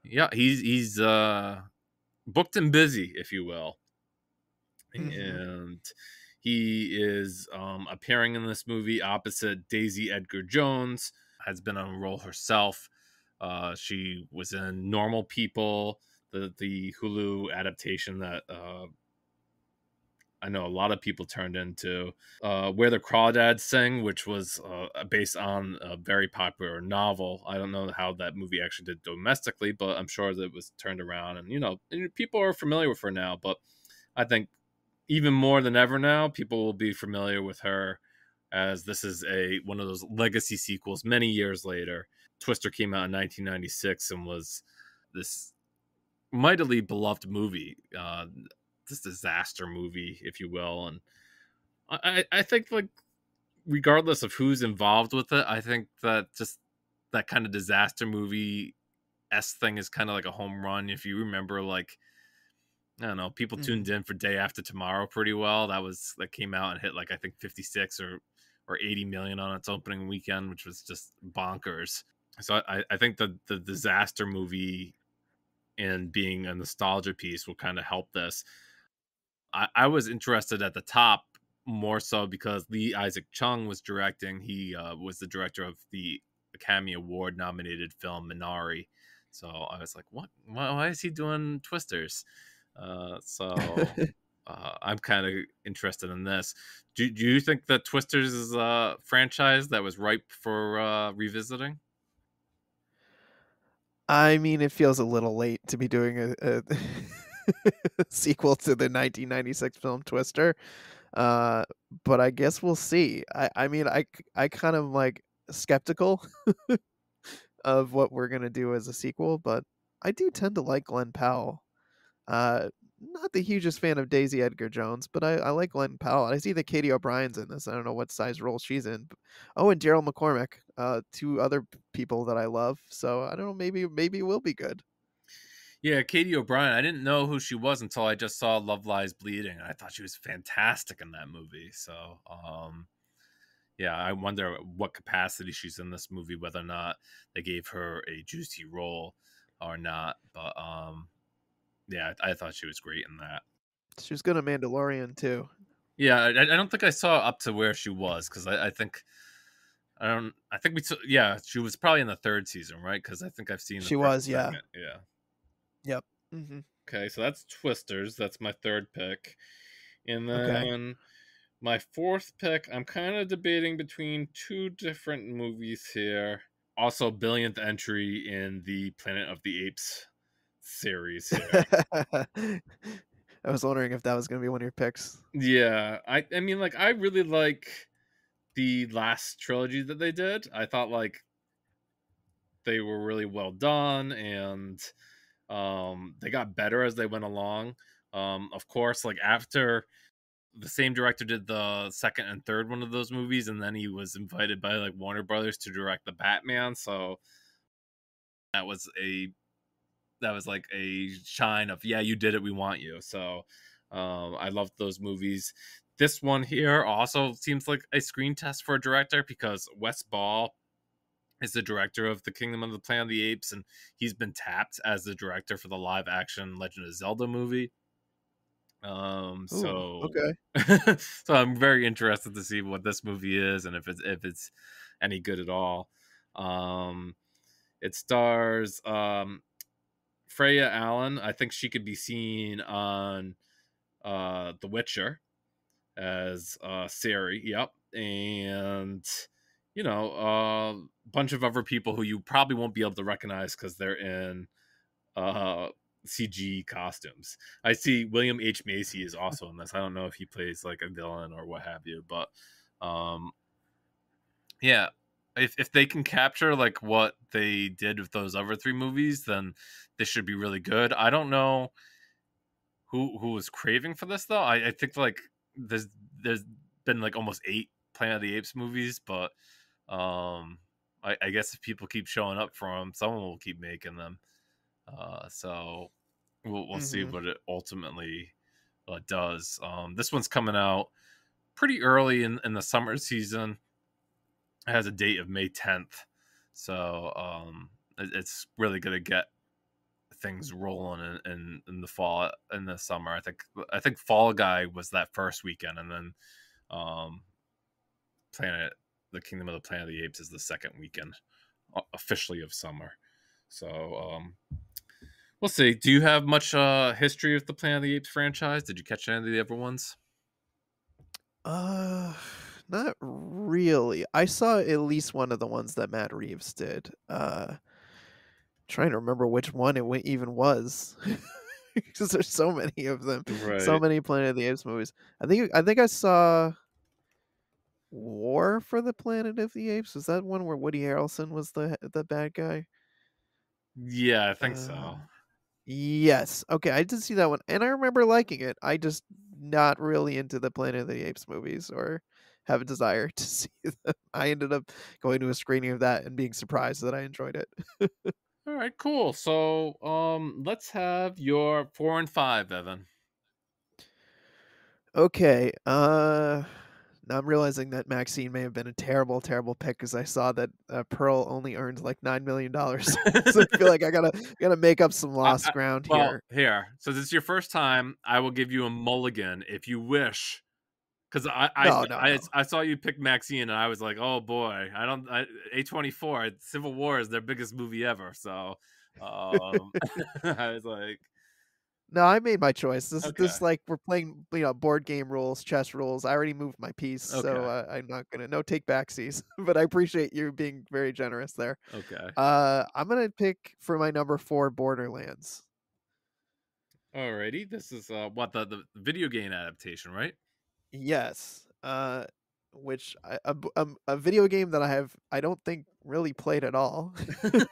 yeah, he's booked and busy, if you will, Mhm. and he is appearing in this movie opposite Daisy Edgar Jones. Has been on a role herself. She was in Normal People, the Hulu adaptation that I know a lot of people turned into. Where the Crawdads Sing, which was based on a very popular novel. I don't know how that movie actually did domestically, but I'm sure that it was turned around, and people are familiar with her now. But I think even more than ever now, people will be familiar with her as this is a one of those legacy sequels many years later. Twister came out in 1996 and was this mightily beloved movie, this disaster movie, if you will. And I think like regardless of who's involved with it, I think that just that kind of disaster movie s thing is kind of like a home run. If you remember, like I don't know, people tuned Mhm. in for Day After Tomorrow pretty well. That came out and hit like I think 56 or 80 million on its opening weekend, which was just bonkers. So I think the disaster movie and being a nostalgia piece will kind of help this. I was interested at the top more so because Lee Isaac Chung was directing. He was the director of the Academy Award nominated film Minari. So I was like, what? Why is he doing Twisters? So I'm kind of interested in this. Do you think that Twisters is a franchise that was ripe for revisiting? I mean, it feels a little late to be doing a sequel to the 1996 film Twister. Uh, but I guess we'll see. I mean, I kind of like skeptical of what we're gonna do as a sequel, but I do tend to like Glenn Powell. Uh, Not the hugest fan of Daisy Edgar Jones, but I like Glenn Powell. I see that Katie O'Brien's in this. I don't know what size role she's in. Oh, and Daryl McCormick, two other people that I love. So I don't know. Maybe it will be good. Yeah, Katie O'Brien. I didn't know who she was until I just saw Love Lies Bleeding, and I thought she was fantastic in that movie. So, yeah, I wonder what capacity she's in this movie, whether or not they gave her a juicy role or not. But yeah, I thought she was great in that. She was good in Mandalorian too. Yeah, I don't think I saw up to where she was because I think I don't. I think we took. Yeah, she was probably in the third season, right? Because I think I've seen the She first was, and yeah. second. Yeah. Yep. Hmm. Okay, so that's Twisters. That's my third pick, and Okay. then my fourth pick. I'm kind of debating between two different movies here. Also, billionth entry in the Planet of the Apes series here. I was wondering if that was gonna be one of your picks. Yeah, I mean, like, I really like the last trilogy that they did. I thought like they were really well done, and they got better as they went along. Of course, like after the same director did the second and third one of those movies, and then he was invited by like Warner Brothers to direct the Batman. So that was a that was like a shine of, yeah, you did it, we want you. So I loved those movies. This one here also seems like a screen test for a director because Wes Ball is the director of the Kingdom of the Planet of the Apes, and he's been tapped as the director for the live action Legend of Zelda movie. Ooh, So okay. so I'm very interested to see what this movie is and if it's any good at all. Um, it stars Freya Allen. I think she could be seen on The Witcher as Ciri. Yep, and a bunch of other people who you probably won't be able to recognize because they're in uh, CG costumes. I see William H Macy is also in this. I don't know if he plays like a villain or what have you, but um, yeah. If they can capture like what they did with those other three movies, then this should be really good. I don't know who was craving for this though. I think like there's been like almost 8 Planet of the Apes movies, but I guess if people keep showing up for them, someone will keep making them. So we'll see Mhm. what it ultimately does. This one's coming out pretty early in the summer season. It has a date of May 10th, so it's really gonna get things rolling in the fall in the summer. I think Fall Guy was that first weekend, and then um, Planet the Kingdom of the Planet of the Apes is the second weekend officially of summer. So we'll see. Do you have much history of the Planet of the Apes franchise? Did you catch any of the other ones? Uh, Not really. I saw at least one of the ones that Matt Reeves did. Trying to remember which one even was. Because there's so many of them, so Right. many Planet of the Apes movies. I think I saw War for the Planet of the Apes. Was that one where Woody Harrelson was the bad guy? Yeah, I think Uh, so. yes. Okay, I did see that one, and I remember liking it. I just not really into the Planet of the Apes movies or have a desire to see them. I ended up going to a screening of that and being surprised that I enjoyed it. All right, cool. So, let's have your 4 and 5, Evan. Okay. Now I'm realizing that Maxine may have been a terrible, terrible pick because I saw that Pearl only earned like $9 million. So I feel like I gotta make up some lost ground Well, here. here. So this is your first time. I will give you a mulligan if you wish. Because No, no, no. I saw you pick Maxine, and I was like, oh boy, A24 Civil War is their biggest movie ever. So, I was like, No, I made my choice. This okay, is like we're playing, board game rules, chess rules. I already moved my piece, so okay, I'm not gonna no take backsies. But I appreciate you being very generous there. okay. I'm gonna pick for my number 4 Borderlands. Alrighty, this is what the video game adaptation, right? Yes, which a video game that I don't think really played at all.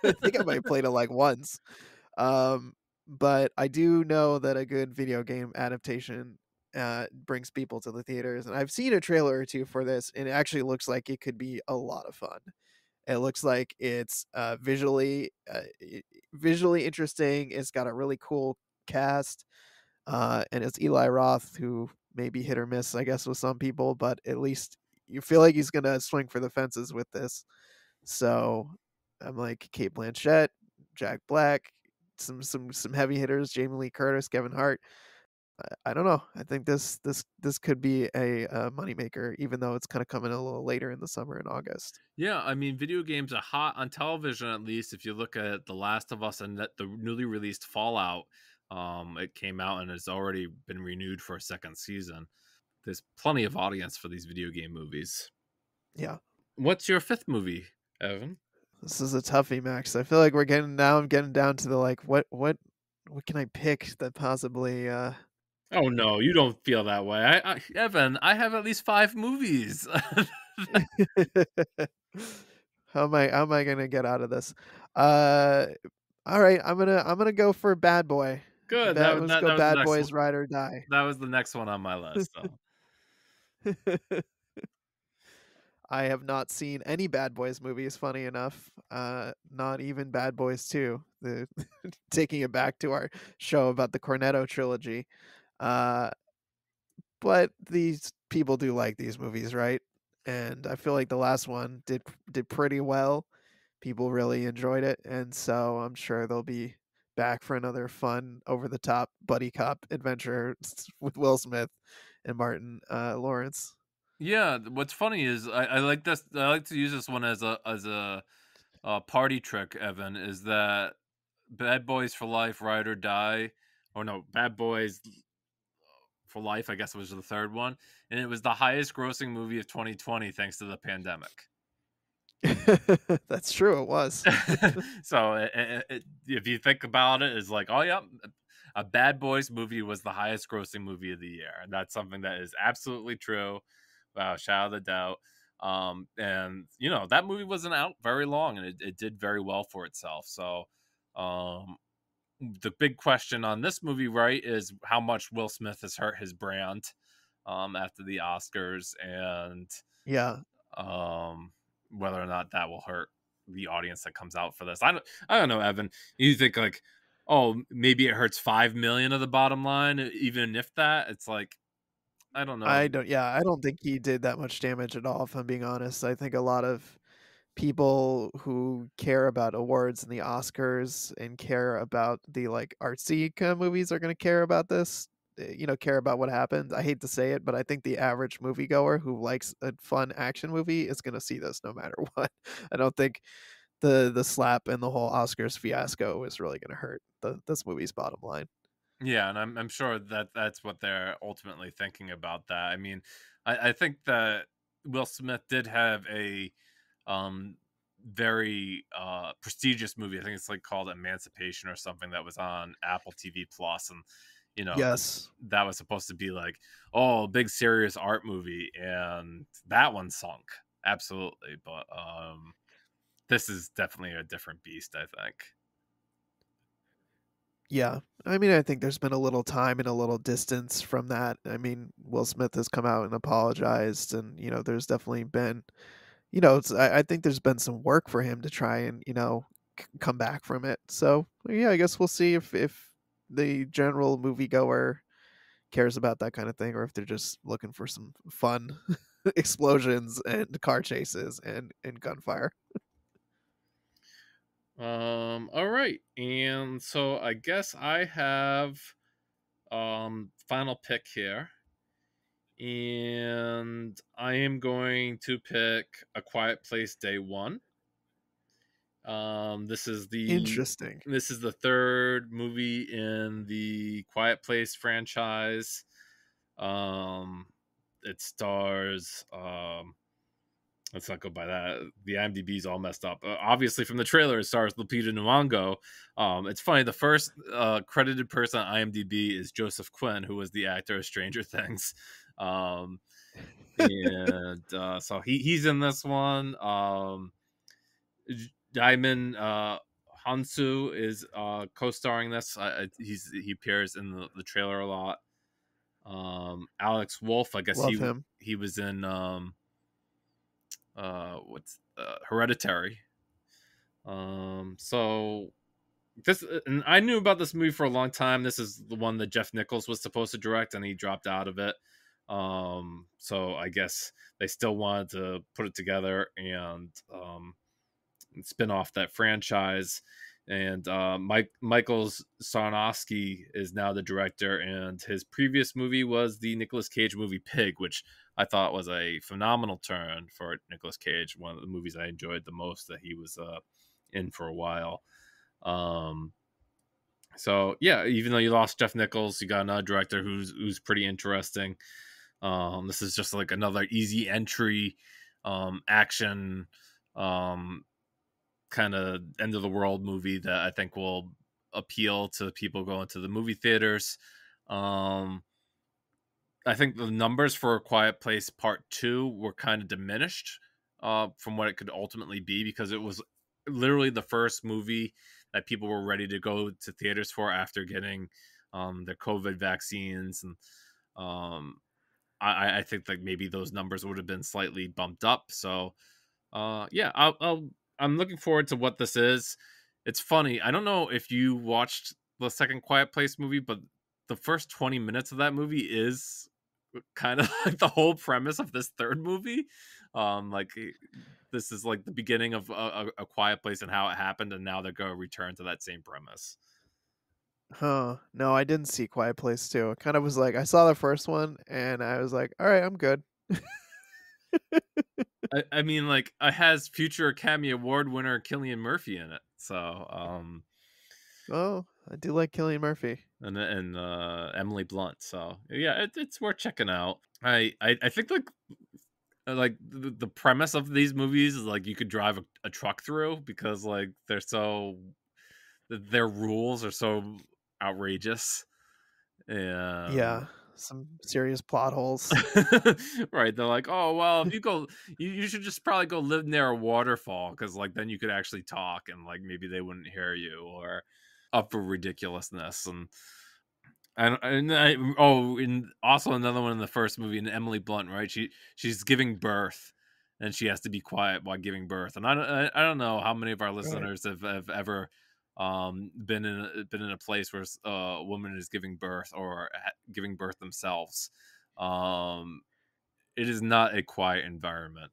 I think I might have played it, like, once, um, but I do know that a good video game adaptation, brings people to the theaters, and I've seen a trailer or 2 for this, and it actually looks like it could be a lot of fun. It looks like it's, visually interesting, it's got a really cool cast, and it's Eli Roth, who may be hit or miss, I guess, with some people, but at least you feel like he's gonna swing for the fences with this. So I'm like Kate Blanchett, Jack Black, some heavy hitters, Jamie Lee Curtis, Kevin Hart. I don't know. I think this could be a moneymaker, even though it's kind of coming a little later in the summer in August. Yeah, I mean, video games are hot on television. At least if you look at The Last of Us and the newly released Fallout, it came out and has already been renewed for a second season. There's plenty of audience for these video game movies. Yeah, What's your fifth movie, Evan? this is a toughie, Max. I feel like I'm getting down to the like what can I pick that possibly Oh no, you don't feel that way. Evan, I have at least five movies. how am I gonna get out of this? Uh, all right, I'm gonna go for Bad Boy. Good. Let's go That was the Bad next one. Boys Ride or Die. That was the next one on my list. So. I have not seen any Bad Boys movies, funny enough. Not even Bad Boys 2. The taking it back to our show about the Cornetto trilogy. Uh, but these people do like these movies, right? And I feel like the last one did pretty well. People really enjoyed it, and so I'm sure they'll be back for another fun, over the top buddy cop adventure with Will Smith and Martin Lawrence. Yeah, what's funny is I like this. I like to use this one as a party trick. Evan, is that Bad Boys for Life, Ride or Die, or no, Bad Boys for Life. I guess it was the third one, and it was the highest grossing movie of 2020 thanks to the pandemic. That's true. It was. So if you think about it, it's like, oh yeah, a Bad Boys movie was the highest grossing movie of the year, and that's something that is absolutely true. Wow, shout out the doubt. And you know that movie wasn't out very long, and it did very well for itself. So, um, the big question on this movie, right, is how much Will Smith has hurt his brand, after the Oscars, and Yeah. um, whether or not that will hurt the audience that comes out for this. I don't know, Evan. You think like, oh, maybe it hurts 5 million of the bottom line, even if that. It's like I don't know. I don't think he did that much damage at all, if I'm being honest. I think a lot of people who care about awards and the Oscars and care about the, like, artsy kinda movies are gonna care about this, care about what happens. I hate to say it, but I think the average moviegoer who likes a fun action movie is gonna see this no matter what. I don't think the slap and the whole Oscars fiasco is really gonna hurt this movie's bottom line. Yeah, and I'm sure that that's what they're ultimately thinking about that. I mean, I think that Will Smith did have a um very prestigious movie. I think it's like called Emancipation or something that was on Apple TV Plus, and you know Yes. that was supposed to be like, oh, big serious art movie, and that one sunk absolutely. But this is definitely a different beast, I think. Yeah. I mean, I think there's been a little time and a little distance from that. I mean, Will Smith has come out and apologized, and, there's definitely been, I think there's been some work for him to try and, come back from it. So, yeah, I guess we'll see if the general moviegoer cares about that kind of thing, or if they're just looking for some fun explosions and car chases and gunfire. All right, and so I guess I have final pick here, and I am going to pick A Quiet Place Day One. This is Interesting. the third movie in the Quiet Place franchise. Um, it stars Let's not go by that. The IMDb is all messed up. Obviously, from the trailer, it stars Lupita Nyong'o. It's funny. The first credited person on IMDb is Joseph Quinn, who was the actor of Stranger Things. Um, and so he's in this one. Diamond Hansu is co-starring this. He appears in the trailer a lot. Alex Wolf, I guess Love him. he was in what's Hereditary. So this, and I knew about this movie for a long time. This is the one that Jeff Nichols was supposed to direct, and he dropped out of it. So I guess they still wanted to put it together and spin off that franchise. And Michael Sarnowski is now the director, and his previous movie was the Nicolas Cage movie Pig, which I thought was a phenomenal turn for Nicolas Cage. One of the movies I enjoyed the most that he was in for a while. Um, so yeah, even though you lost Jeff Nichols, you got another director who's pretty interesting. This is just like another easy entry action kind of end of the world movie that I think will appeal to people going to the movie theaters. Um, I think the numbers for A Quiet Place Part 2 were kind of diminished from what it could ultimately be, because it was literally the first movie that people were ready to go to theaters for after getting their COVID vaccines. And um, I think like maybe those numbers would have been slightly bumped up. So yeah, I'm looking forward to what this is. It's funny. I don't know if you watched the second Quiet Place movie, but the first 20 minutes of that movie is kind of like the whole premise of this third movie. Like this is like the beginning of a Quiet Place and how it happened, and now they're going to return to that same premise. Huh. No, I didn't see Quiet Place 2. It kind of was like I saw the first one and I was like, "All right, I'm good." I mean, like it has future Academy Award winner Killian Murphy in it, so Oh, I do like Cillian Murphy. and Emily Blunt. So yeah, it's worth checking out. I think like the premise of these movies is like you could drive a truck through, because like their rules are so outrageous. And Yeah, some serious plot holes. right, they're like, oh well, if you go, you should just probably go live near a waterfall, because like then you could actually talk and like maybe they wouldn't hear you, or up for ridiculousness. And also another one in the first movie, in Emily Blunt, right? She's giving birth, and she has to be quiet while giving birth. And I don't know how many of our Right. listeners have ever been in a place where a woman is giving birth, or giving birth themselves. Um, it is not a quiet environment.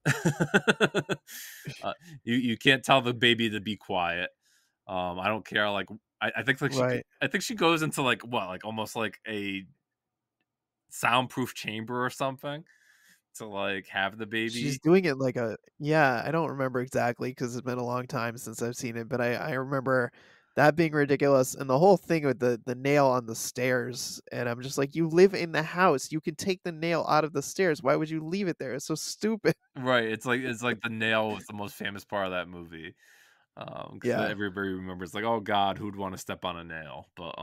uh, you can't tell the baby to be quiet. I don't care. Like I think like Right. I think she goes into like what, like almost like a soundproof chamber or something to like have the She's baby. doing it like a yeah, I don't remember exactly because 'cause it's been a long time since I've seen it, but I remember that being ridiculous and the whole thing with the nail on the stairs, and I'm just like, "You live in the house, you can take the nail out of the stairs, why would you leave it there? It's so stupid." Right. It's like the nail was the most famous part of that movie. Because Yeah. everybody remembers like, oh God, who'd want to step on a nail? But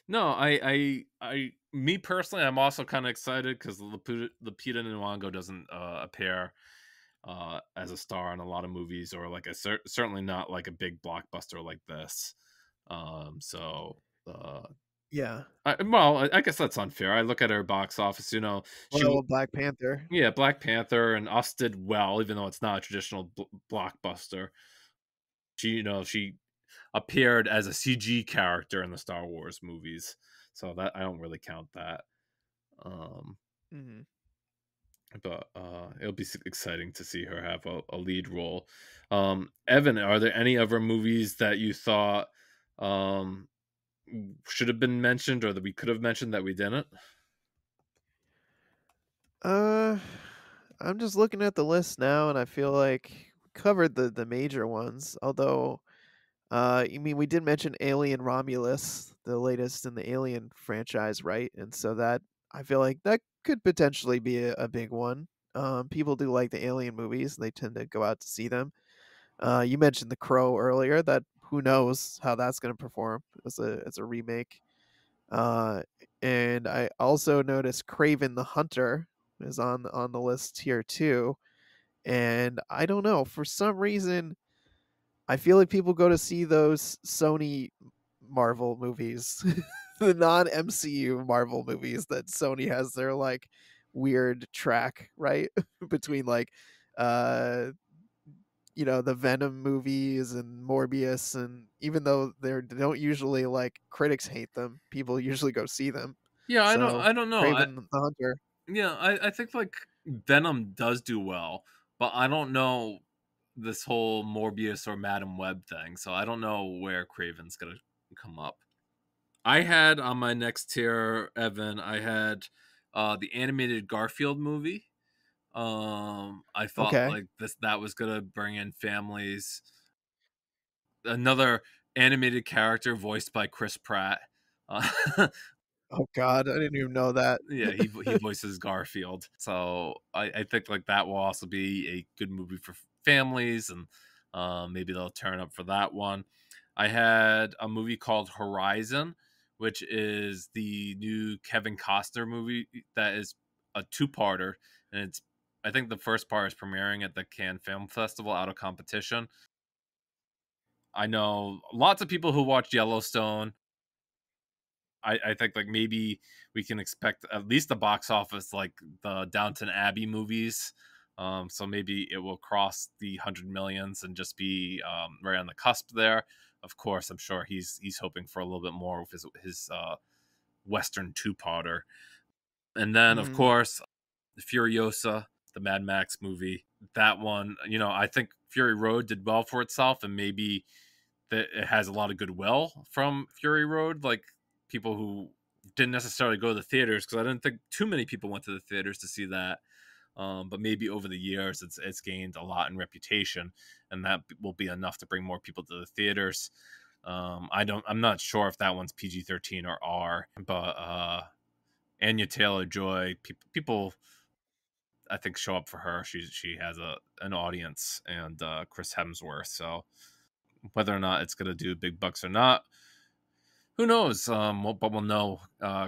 no, me personally, I'm also kind of excited because Lupita Nyong'o doesn't appear as a star in a lot of movies, or like certainly not like a big blockbuster like this. So Yeah. I guess that's unfair. I look at her box office, Well, Black Panther. yeah, Black Panther and Us did well, even though it's not a traditional blockbuster. She appeared as a CG character in the Star Wars movies, so that I don't really count that. Um, Mhm. but it'll be exciting to see her have a lead role. Evan, are there any other movies that you thought um, should have been mentioned, or that we could have mentioned that we didn't? Uh, I'm just looking at the list now, and I feel like we covered the major ones, although I mean, we did mention Alien Romulus, the latest in the Alien franchise, right? And so that I feel like that could potentially be a big one. People do like the Alien movies, they tend to go out to see them. You mentioned The Crow earlier, that who knows how that's gonna perform as a remake. Uh, and I also noticed Kraven the Hunter is on the list here too, and I don't know, for some reason, I feel like people go to see those Sony Marvel movies, the non-MCU Marvel movies that Sony has their, like, weird track, right? Between, like, uh, the Venom movies and Morbius, and even though they don't usually, like, critics hate them, people usually go see them. Yeah, So, I don't know. Kraven the Hunter. Yeah, I think like Venom does do well, but I don't know this whole Morbius or Madam Web thing, so I don't know where Craven's gonna come up. I had on my next tier, Evan, I had the animated Garfield movie. I thought Okay. like that was gonna bring in families. Another animated character voiced by Chris Pratt. Uh, Oh god, I didn't even know that. Yeah, he voices Garfield. So I think like that will also be a good movie for families, and maybe they'll turn up for that one. I had a movie called Horizon, which is the new Kevin Costner movie that is a two-parter, and it's I think the first part is premiering at the Cannes Film Festival out of competition. I know lots of people who watched Yellowstone. I think like maybe we can expect at least the box office like the Downton Abbey movies. So maybe it will cross the 100 millions and just be right on the cusp there. Of course, I'm sure he's hoping for a little bit more with his Western two-parter. And then of Mhm. course, the Furiosa, the Mad Max movie. That one, I think Fury Road did well for itself, and maybe that it has a lot of goodwill from Fury Road, like people who didn't necessarily go to the theaters, because I didn't think too many people went to the theaters to see that. But maybe over the years, it's gained a lot in reputation, and that will be enough to bring more people to the theaters. I'm not sure if that one's PG-13 or R, but Anya Taylor Joy, people I think show up for her. She has an audience, and Chris Hemsworth. So whether or not it's going to do big bucks or not, who knows? But we'll know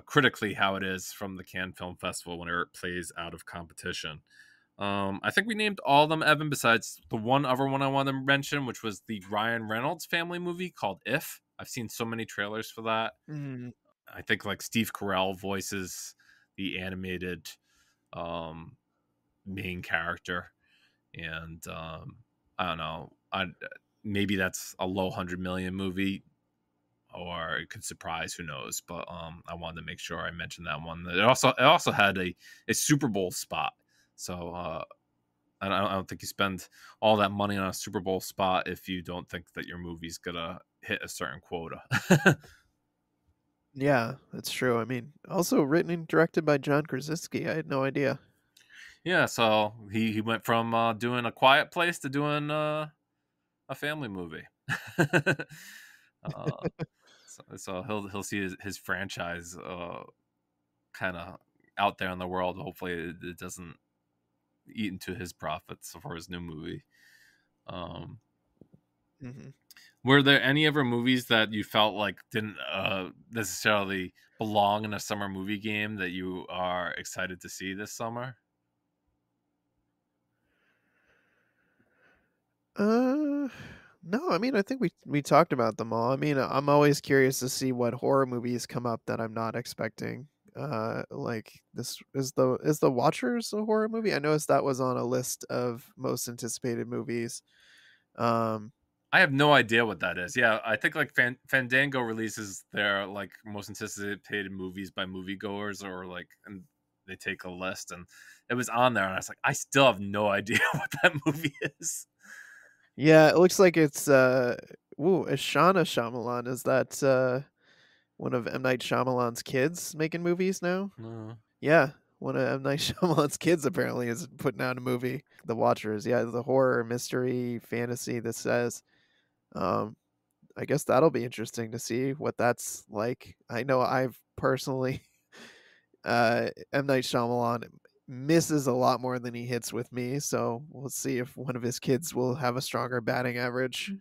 critically how it is from the Cannes Film Festival when it plays out of competition. I think we named all of them, Evan, besides the one other one I wanted to mention, which was the Ryan Reynolds family movie called If. I've seen so many trailers for that. Mhm. I think like Steve Carell voices the animated um, main character, and I don't know. Maybe that's a low 100 million movie, or it could surprise. Who knows? But I wanted to make sure I mentioned that one. It also had a Super Bowl spot. So I don't think you spend all that money on a Super Bowl spot if you don't think that your movie's gonna hit a certain quota. Yeah, that's true. I mean, also written and directed by John Krasinski. I had no idea. Yeah, so he went from doing A Quiet Place to doing a family movie. uh, so he'll see his franchise kind of out there in the world. Hopefully, it doesn't eat into his profits for his new movie. Um, Mhm. were there any other movies that you felt like didn't necessarily belong in a summer movie game that you are excited to see this summer? Uh, no, I mean, I think we talked about them all. I mean, I'm always curious to see what horror movies come up that I'm not expecting. Like this is the Watchers a horror movie? I noticed that was on a list of most anticipated movies. Um, I have no idea what that is. Yeah, I think like Fandango releases their like most anticipated movies by moviegoers, or like, and they take a list, and it was on there, and I was like, I still have no idea what that movie is. yeah, it looks like it's ooh, Ishana Shyamalan. Is that one of M Night Shyamalan's kids making movies now? Uh, Yeah, one of M Night Shyamalan's kids apparently is putting out a movie. The Watchers, yeah, the horror mystery fantasy. This says, um, I guess that'll be interesting to see what that's like. I know I've personally, M Night Shyamalan. misses a lot more than he hits with me, so we'll see if one of his kids will have a stronger batting average.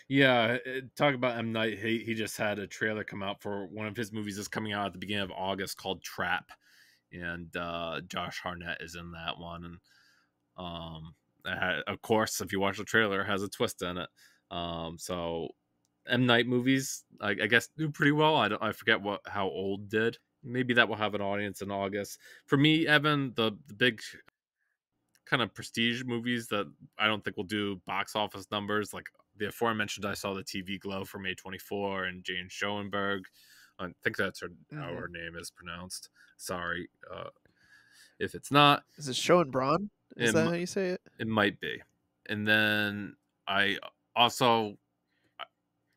Yeah, talk about M Night. He just had a trailer come out for one of his movies that's coming out at the beginning of August called Trap, and Josh Hartnett is in that one. And of course, if you watch the trailer, it has a twist in it. So M Night movies, I guess, do pretty well. I forget how Old did. Maybe that will have an audience in August. For me, Evan, the big kind of prestige movies that I don't think will do box office numbers, like the aforementioned I Saw the TV Glow from A24 and Jane Schoenberg. I think that's how Mhm. her name is pronounced. Sorry if it's not. Is it Schoenbraun? Is It, that how you say it? it might be. And then I also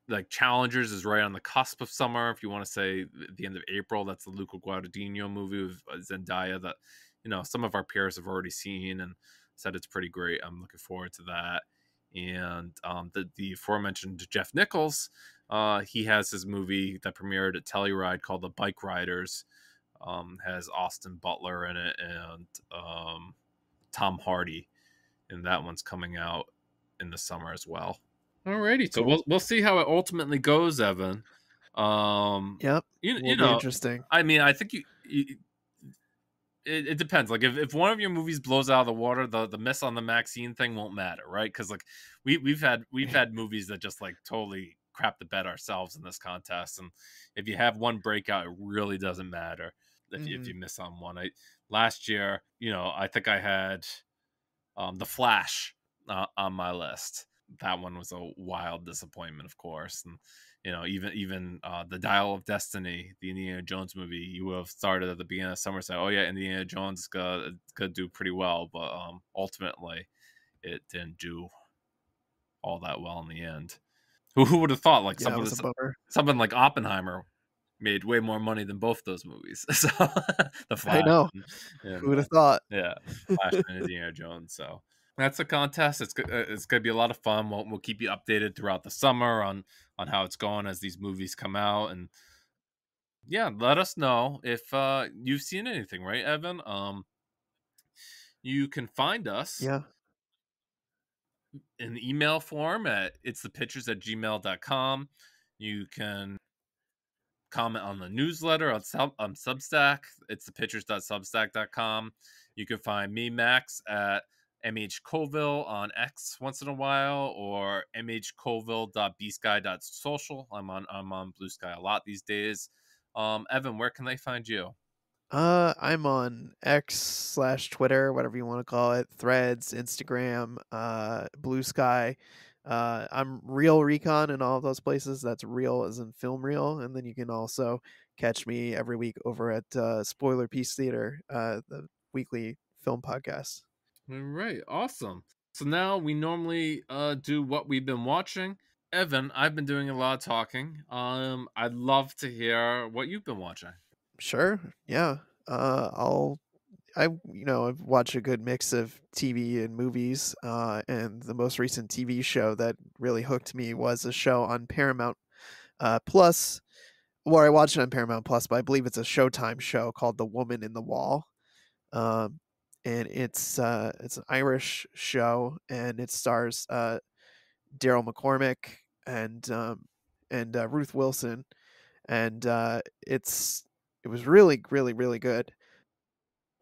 like Challengers is right on the cusp of summer. If you want to say the end of April, that's the Luca Guadagnino movie with Zendaya that some of our peers have already seen and said it's pretty great. I'm looking forward to that. And the aforementioned Jeff Nichols, he has his movie that premiered at Telluride called The Bike Riders. Has Austin Butler in it and Tom Hardy, and that one's coming out in the summer as well. Alrighty, so Cool. we'll see how it ultimately goes, Evan. Yep. You Will be know, interesting. I mean, I think it depends. Like if one of your movies blows out of the water, the miss on the Maxine thing won't matter, right? Because like we've had movies that just like totally crap the bed ourselves in this contest, and if you have one breakout, it really doesn't matter if Mhm. you miss on one. Last year, I think I had The Flash on my list. That one was a wild disappointment, of course, and even the Dial of Destiny, the Indiana Jones movie, you would have started at the beginning of summer saying, "Oh yeah, Indiana Jones is gonna do pretty well," but ultimately, it didn't do all that well in the end. Who would have thought like Yeah, it was a bummer. something like Oppenheimer made way more money than both those movies? So the I Flash know. and Who would have thought? yeah, Flash and Indiana Jones. So that's a contest. It's gonna be a lot of fun. We'll keep you updated throughout the summer on how it's going as these movies come out. And yeah, let us know if you've seen anything, right, Evan? You can find us Yeah. in the email form at itsthepictures@gmail.com. You can comment on the newsletter on Substack. It's thepictures.substack.com. You can find me, Max, at mhcolville on X once in a while, or mhcolville.bsky.social. I'm on Blue Sky a lot these days. Evan, where can they find you? I'm on X/Twitter, whatever you want to call it, Threads, Instagram, Blue Sky. I'm Real Recon in all of those places. That's real as in film reel. And then you can also catch me every week over at Spoiler Piece Theater, the weekly film podcast. All right, awesome. So now we normally do what we've been watching. Evan, I've been doing a lot of talking. I'd love to hear what you've been watching. Sure. Yeah. I've watched a good mix of TV and movies, and the most recent TV show that really hooked me was a show on Paramount Plus. Well, I watched it on Paramount Plus, but I believe it's a Showtime show called The Woman in the Wall. Um, and it's an Irish show, and it stars Daryl McCormick and Ruth Wilson, and it was really, really, really good.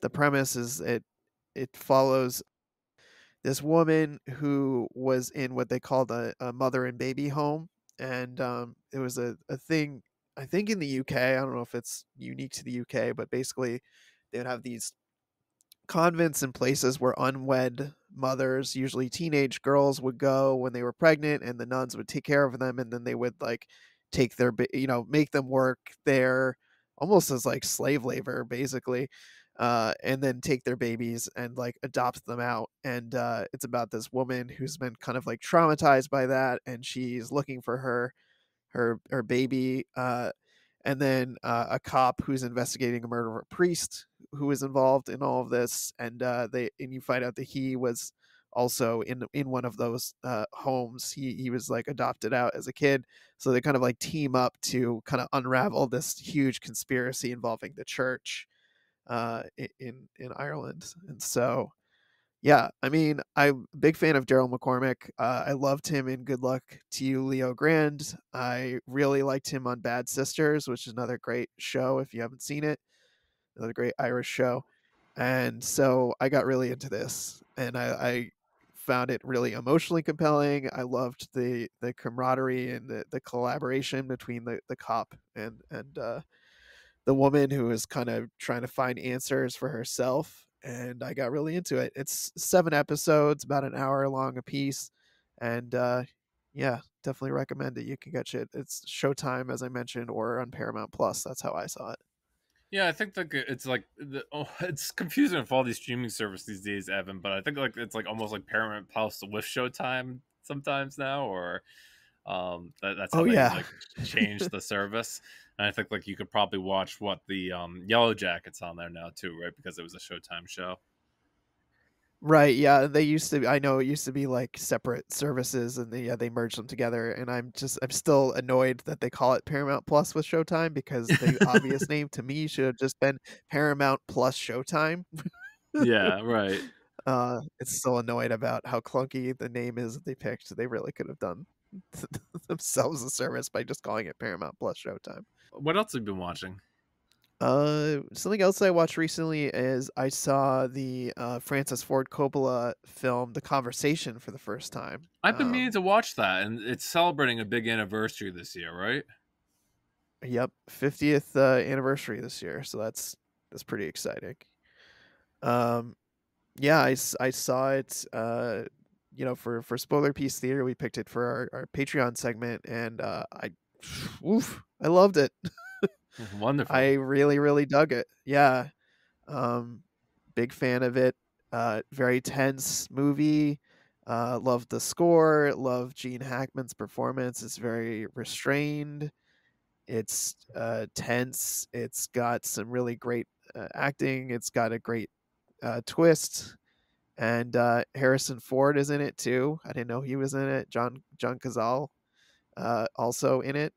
The premise is it follows this woman who was in what they called a mother and baby home, and it was a thing I think in the UK. I don't know if it's unique to the UK, but basically they would have these convents and places where unwed mothers, usually teenage girls, would go when they were pregnant, and the nuns would take care of them, and then they would like take make them work there almost as like slave labor, basically, and then take their babies and like adopt them out. And it's about this woman who's been kind of like traumatized by that, and she's looking for her baby, and then a cop who's investigating a murder of a priest who was involved in all of this, and you find out that he was also in one of those homes. He was like adopted out as a kid, so they kind of like team up to kind of unravel this huge conspiracy involving the church. in Ireland, and so yeah, I mean, I'm a big fan of Daryl McCormick. I loved him in Good Luck to You, Leo Grand. I really liked him on Bad Sisters, which is another great show if you haven't seen it, another great Irish show. And so I got really into this, and I found it really emotionally compelling. I loved the camaraderie and the collaboration between the cop and the woman who is kind of trying to find answers for herself, and I got really into it. It's 7 episodes, about an hour long a piece, and, yeah, definitely recommend it. You can catch it. It's Showtime, as I mentioned, or on Paramount Plus. That's how I saw it. Yeah, I think like it's like it's confusing with all these streaming services these days, Evan. But I think like it's like almost like Paramount Plus with Showtime sometimes now, or that's how Oh, they yeah. like change the service. And I think like you could probably watch what the Yellow Jackets on there now too, right? Because it was a Showtime show. Right, yeah, they used to I know it used to be, like, separate services, and they merged them together, and I'm still annoyed that they call it Paramount Plus with Showtime because the obvious name to me should have just been Paramount Plus Showtime. Yeah, right. It's so annoyed about how clunky the name is that they picked. They really could have done themselves a service by just calling it Paramount Plus Showtime. What else have you been watching? Something else I watched recently is I saw the Francis Ford Coppola film, The Conversation, for the first time. I've been meaning to watch that, and it's celebrating a big anniversary this year, right? Yep, 50th anniversary this year, so that's pretty exciting. Um, yeah, I saw it. For Spoiler Piece Theater, we picked it for our Patreon segment, and oof, I loved it. I Wonderful. really, really dug it. Yeah, um, big fan of it. Very tense movie. Loved the score. Loved Gene Hackman's performance. It's very restrained. It's tense. It's got some really great acting. It's got a great twist. And Harrison Ford is in it too. I didn't know he was in it. John Cazale also in it.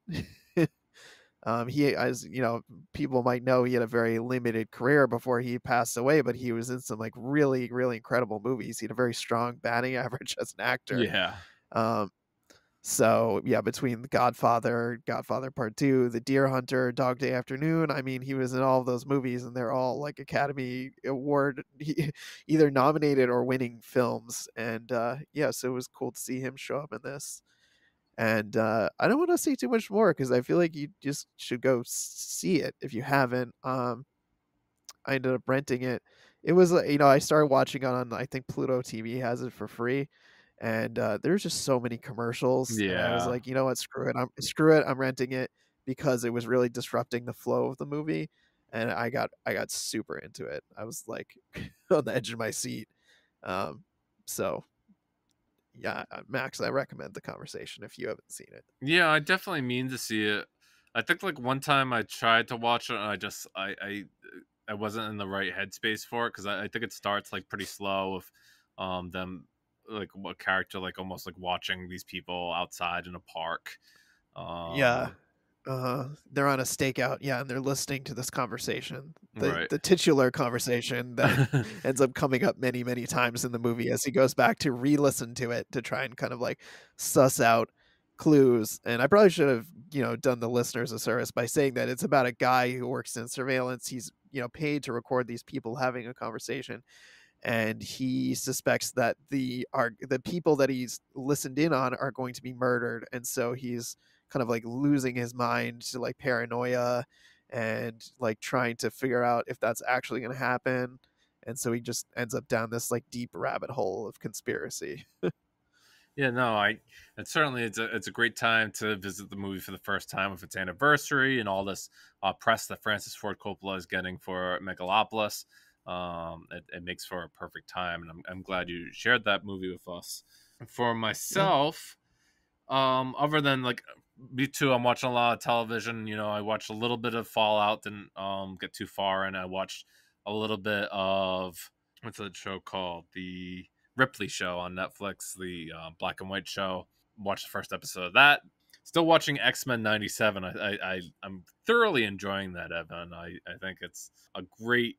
He, as you know, people might know, he had a very limited career before he passed away, but he was in some like really, really incredible movies. He had a very strong batting average as an actor. Yeah. Um, so yeah, between The Godfather, Godfather Part Two, The Deer Hunter, Dog Day Afternoon, I mean, he was in all of those movies, and they're all like Academy Award either nominated or winning films. And yeah, so it was cool to see him show up in this. And I don't want to say too much more because I feel like you just should go see it if you haven't. I ended up renting it. It was, I started watching it on, I think Pluto TV has it for free, and there's just so many commercials, and I was Yeah. like, you know what, screw it, I'm renting it because it was really disrupting the flow of the movie, and I got super into it. I was like on the edge of my seat. Um, so yeah, Max, I recommend The Conversation if you haven't seen it. Yeah, I definitely mean to see it. I think like one time I tried to watch it and I wasn't in the right headspace for it because I think it starts like pretty slow with them like what character like almost like watching these people outside in a park. Yeah. Um Uh-huh. They're on a stakeout, yeah, and they're listening to this conversation, the right. the titular conversation that ends up coming up many, many times in the movie as he goes back to re-listen to it to try and kind of, like, suss out clues, and I probably should have, done the listeners a service by saying that it's about a guy who works in surveillance. He's, paid to record these people having a conversation, and he suspects that the people that he's listened in on are going to be murdered, and so he's kind of like losing his mind to like paranoia and like trying to figure out if that's actually going to happen, and so he just ends up down this like deep rabbit hole of conspiracy. Yeah, no, I and certainly it's a great time to visit the movie for the first time with its anniversary and all this press that Francis Ford Coppola is getting for Megalopolis. It makes for a perfect time, and I'm glad you shared that movie with us. For Yeah. myself, other than like me too, I'm watching a lot of television. I watched a little bit of Fallout, didn't get too far, and I watched a little bit of what's that show called? The Ripley Show on Netflix, the black and white show. Watched the first episode of that. Still watching X-Men '97. I'm thoroughly enjoying that, Evan. I think it's a great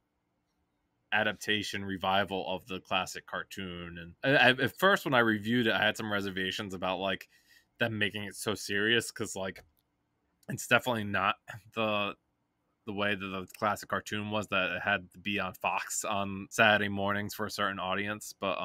adaptation revival of the classic cartoon. And at first, when I reviewed it, I had some reservations about like them making it so serious because like it's definitely not the the way that the classic cartoon was, that it had to be on Fox on Saturday mornings for a certain audience. But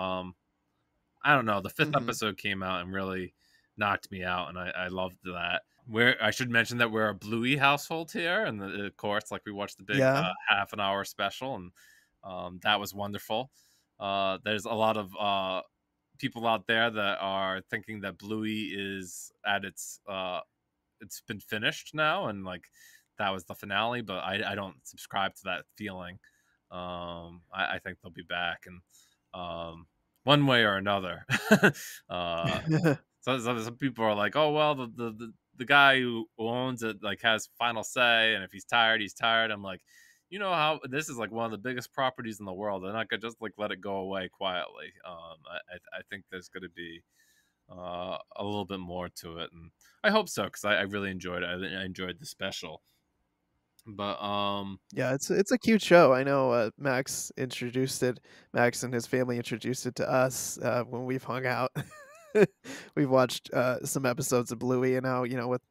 I don't know. The fifth Mhm. episode came out and really knocked me out, and I loved that. Where I should mention that we're a Bluey household here, and of course, like we watched the big Yeah. half an hour special, and that was wonderful. There's a lot of people out there that are thinking that Bluey is at it's been finished now, and like that was the finale. But I don't subscribe to that feeling. I think they'll be back, and um, one way or another. uh, so some people are like, oh well, the guy who owns it like has final say, and if he's tired, he's tired. I'm like, you know how this is like one of the biggest properties in the world. They're not gonna just like let it go away quietly. I think there's gonna be a little bit more to it, and I hope so because I really enjoyed it. I enjoyed the special, but Yeah, it's a cute show. I know, Max and his family introduced it to us, when we've hung out. We've watched, some episodes of Bluey, and now, with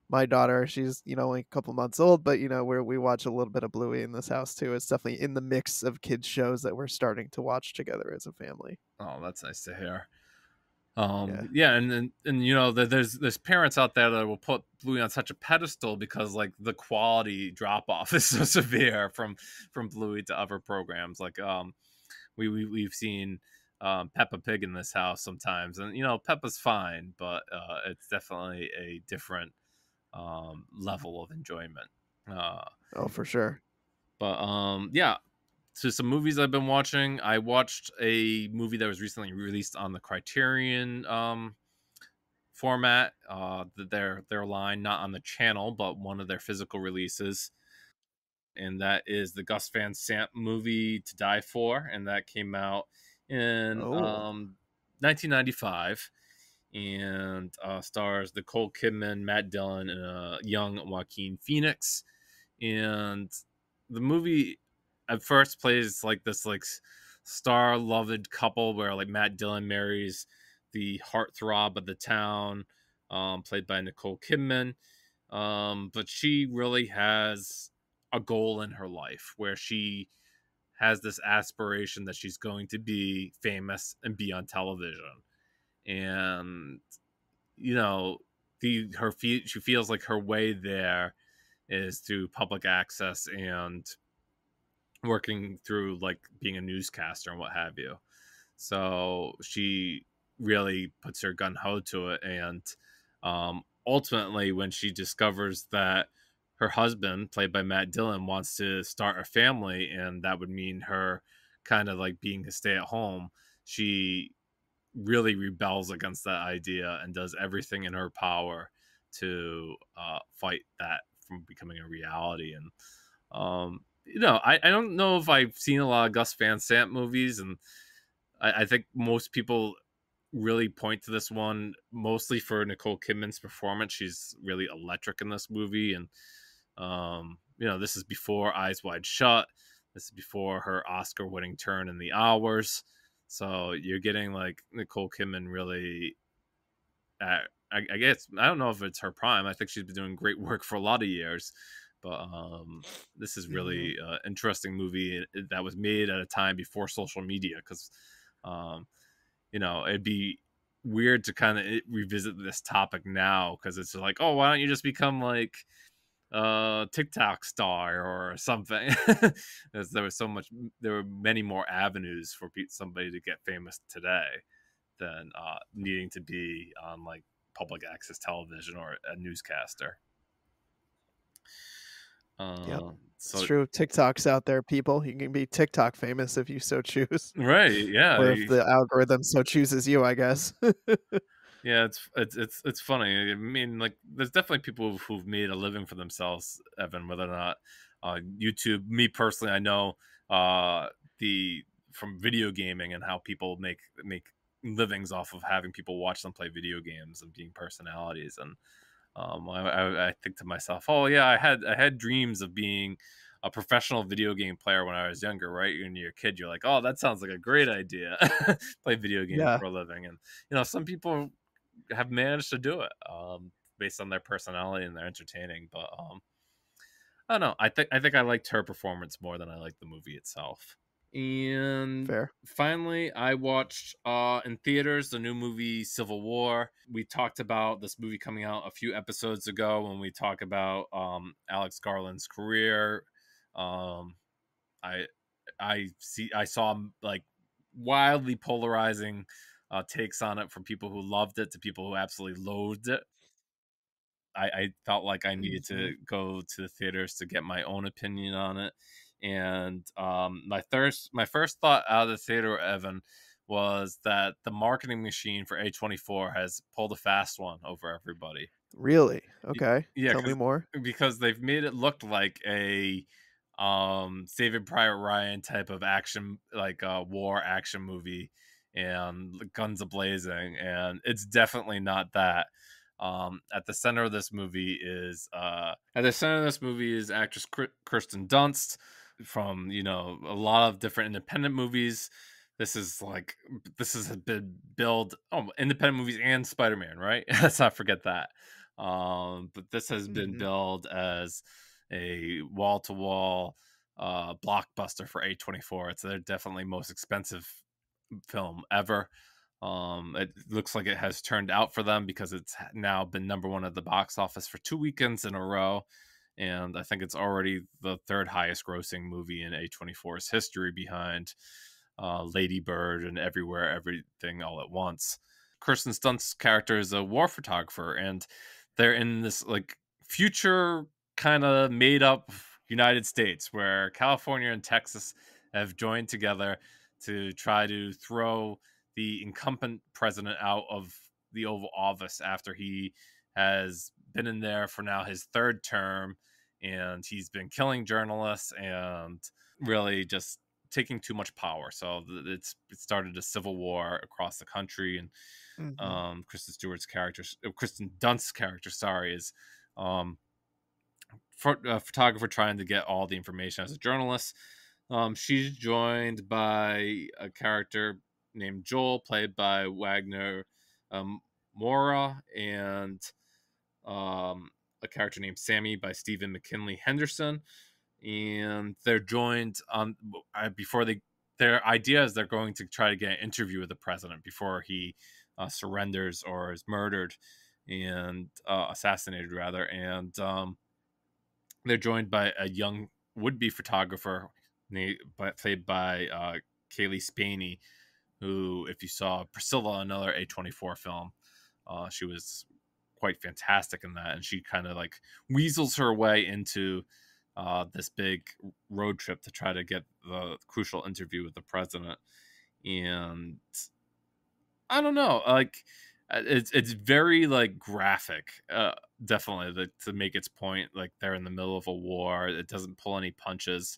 my daughter, she's, only a couple months old, but, we watch a little bit of Bluey in this house too. It's definitely in the mix of kids shows that we're starting to watch together as a family. oh, that's nice to hear. Yeah. Yeah, and there's parents out there that will put Bluey on such a pedestal because like the quality drop off is so severe from Bluey to other programs. Like we've seen Peppa Pig in this house sometimes, and Peppa's fine, but it's definitely a different level of enjoyment. Uh, Oh, for sure. but yeah, so some movies I've been watching. I watched a movie that was recently released on the Criterion format. Their line, not on the channel, but one of their physical releases, and that is the Gus Van Sant movie To Die For, and that came out in Oh. 1995, and stars Nicole Kidman, Matt Dillon, and a young Joaquin Phoenix. And the movie at first plays like this like star loved couple where like Matt Dillon marries the heartthrob of the town, played by Nicole Kidman. But she really has a goal in her life where she has this aspiration that she's going to be famous and be on television. And you know, she feels like her way there is through public access and working through like being a newscaster and what have you. So she really puts her gun ho to it, and ultimately, when she discovers that her husband, played by Matt Dillon, wants to start a family, and that would mean her kind of like being a stay at home, she really rebels against that idea and does everything in her power to fight that from becoming a reality. And I don't know if I've seen a lot of Gus Van Sant movies, and I think most people really point to this one mostly for Nicole Kidman's performance. She's really electric in this movie, and this is before Eyes Wide Shut. This is before her Oscar-winning turn in The Hours. So you're getting like Nicole Kidman really. I guess I don't know if it's her prime. I think she's been doing great work for a lot of years, but this is Mhm. really interesting movie that was made at a time before social media because um, it'd be weird to kind of revisit this topic now because it's like, oh, why don't you just become like TikTok star or something? As there were many more avenues for somebody to get famous today than needing to be on like public access television or a newscaster. Yep. It's So true. TikTok's out there, people. You can be TikTok famous if you so choose, right, yeah, or if the algorithm so chooses you, I guess. yeah, it's funny. I mean, like, there's definitely people who've made a living for themselves, Evan. Whether or not YouTube, me personally, I know the from video gaming and how people make livings off of having people watch them play video games and being personalities. And I think to myself, oh yeah, I had dreams of being a professional video game player when I was younger, right? When you're a kid, you're like, "Oh, that sounds like a great idea." Play video games Yeah, for a living, and some people have managed to do it based on their personality and their entertaining. But I don't know. I think I liked her performance more than I liked the movie itself. And fair. finally, I watched in theaters the new movie Civil War. We talked about this movie coming out a few episodes ago when we talk about Alex Garland's career. Um, I I saw like wildly polarizing takes on it from people who loved it to people who absolutely loathed it. I felt like I needed Mhm. to go to the theaters to get my own opinion on it. And my first thought out of the theater, Evan, was that the marketing machine for A24 has pulled a fast one over everybody. Really? Y Okay. yeah, Tell me more. because they've made it look like a, Saving Private Ryan type of action, like a war action movie and guns a-blazing, and it's definitely not that. At the center of this movie is actress Kirsten Dunst from, a lot of different independent movies. This is like this has been billed independent movies and Spider-Man, right? Let's not forget that. But this has been Mhm. billed as a wall-to-wall blockbuster for A24. It's their definitely most expensive film ever. It looks like it has turned out for them because it's now been number one at the box office for 2 weekends in a row. And I think it's already the third highest grossing movie in A24's history behind Lady Bird and Everywhere, Everything All at Once. Kirsten Dunst's character is a war photographer, and they're in this like future kind of made up United States where California and Texas have joined together to try to throw the incumbent president out of the Oval Office after he has been in there for now his third term, and he's been killing journalists and really just taking too much power. So it started a civil war across the country, and Mhm. Kristen Dunst's character, sorry, is um, a photographer trying to get all the information as a journalist. She's joined by a character named Joel, played by Wagner Mora, and a character named Sammy by Stephen McKinley Henderson. And they're joined on before they. Their idea is they're going to try to get an interview with the president before he surrenders or is murdered and assassinated, rather. And they're joined by a young would-be photographer played by Kaylee Spaney, who, if you saw Priscilla, another A24 film, she was quite fantastic in that, and she kind of like weasels her way into this big road trip to try to get the crucial interview with the president. And I don't know, like it's very like graphic, definitely to make its point. Like they're in the middle of a war. It doesn't pull any punches.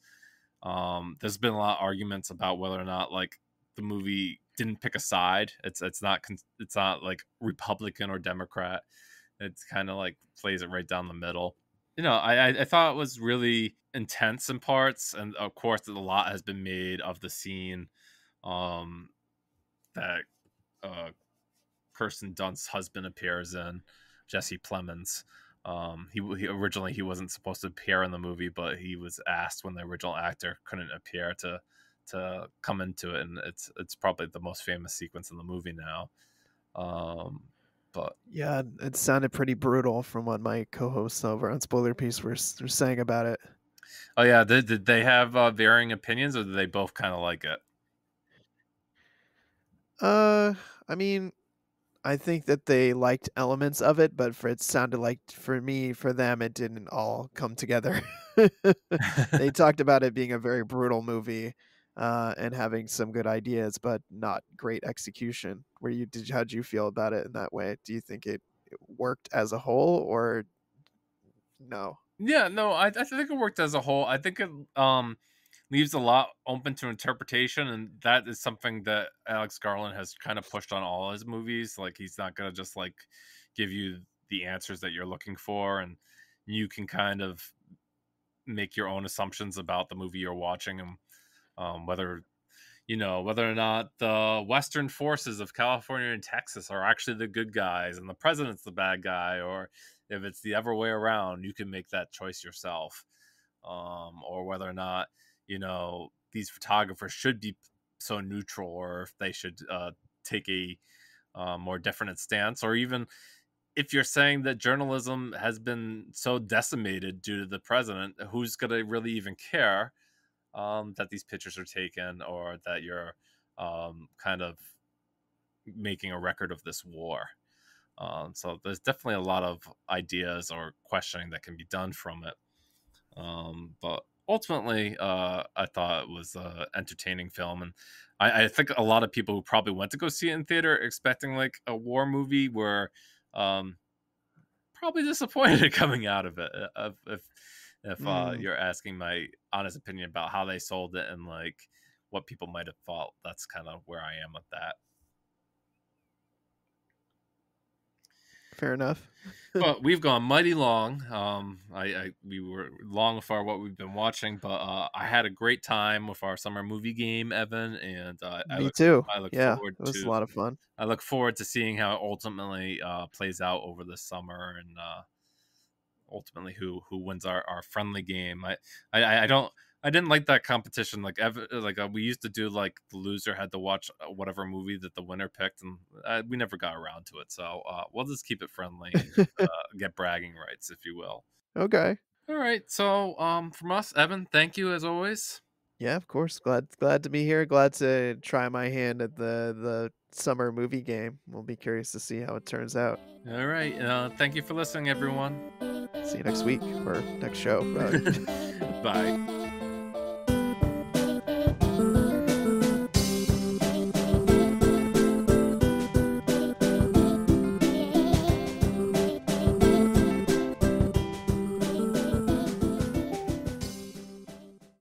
There's been a lot of arguments about whether or not like the movie didn't pick a side. It's not like Republican or Democrat. It's kind of like plays it right down the middle. I thought it was really intense in parts, and of course, a lot has been made of the scene um, that uh, Kirsten Dunst's husband appears in, Jesse Plemons. He originally he wasn't supposed to appear in the movie, but he was asked when the original actor couldn't appear to come into it, and it's probably the most famous sequence in the movie now. Um, but Yeah, it sounded pretty brutal from what my co-hosts over on Spoiler Piece were saying about it. oh yeah, did they have varying opinions, or did they both kind of like it? Uh, I mean, I think that they liked elements of it, but for it sounded like for me, for them, it didn't all come together. They talked about it being a very brutal movie, and having some good ideas, but not great execution. How'd you feel about it in that way? Do you think it worked as a whole or no? Yeah, no, I think it worked as a whole. I think it leaves a lot open to interpretation, and that is something that Alex Garland has kind of pushed on all his movies. Like he's not gonna just like give you the answers that you're looking for, and you can kind of make your own assumptions about the movie you're watching, and whether whether or not the Western forces of California and Texas are actually the good guys and the president's the bad guy, or if it's the other way around. You can make that choice yourself, or whether or not these photographers should be so neutral, or if they should take a more definite stance, or even if you're saying that journalism has been so decimated due to the president, who's going to really even care that these pictures are taken, or that you're kind of making a record of this war. So there's definitely a lot of ideas or questioning that can be done from it. But ultimately, I thought it was an entertaining film, and I think a lot of people who probably went to go see it in theater expecting like a war movie were um, probably disappointed coming out of it. If Mm, you're asking my honest opinion about how they sold it and like what people might have thought, that's kind of where I am with that. fair enough. But we've gone mighty long. We were long for what we've been watching, but I had a great time with our summer movie game, Evan, and Me too. I look Yeah, forward it was a to lot of fun. seeing how it ultimately plays out over the summer, and ultimately who wins our friendly game. I don't. I didn't like that competition. Like we used to do, like the loser had to watch whatever movie that the winner picked, and we never got around to it. So we'll just keep it friendly and get bragging rights, if you will. Okay. All right. So from us, Evan, thank you as always. Yeah, of course. Glad to be here. Glad to try my hand at the summer movie game. We'll be curious to see how it turns out. All right. Thank you for listening, everyone. See you next week or next show, rather. Bye.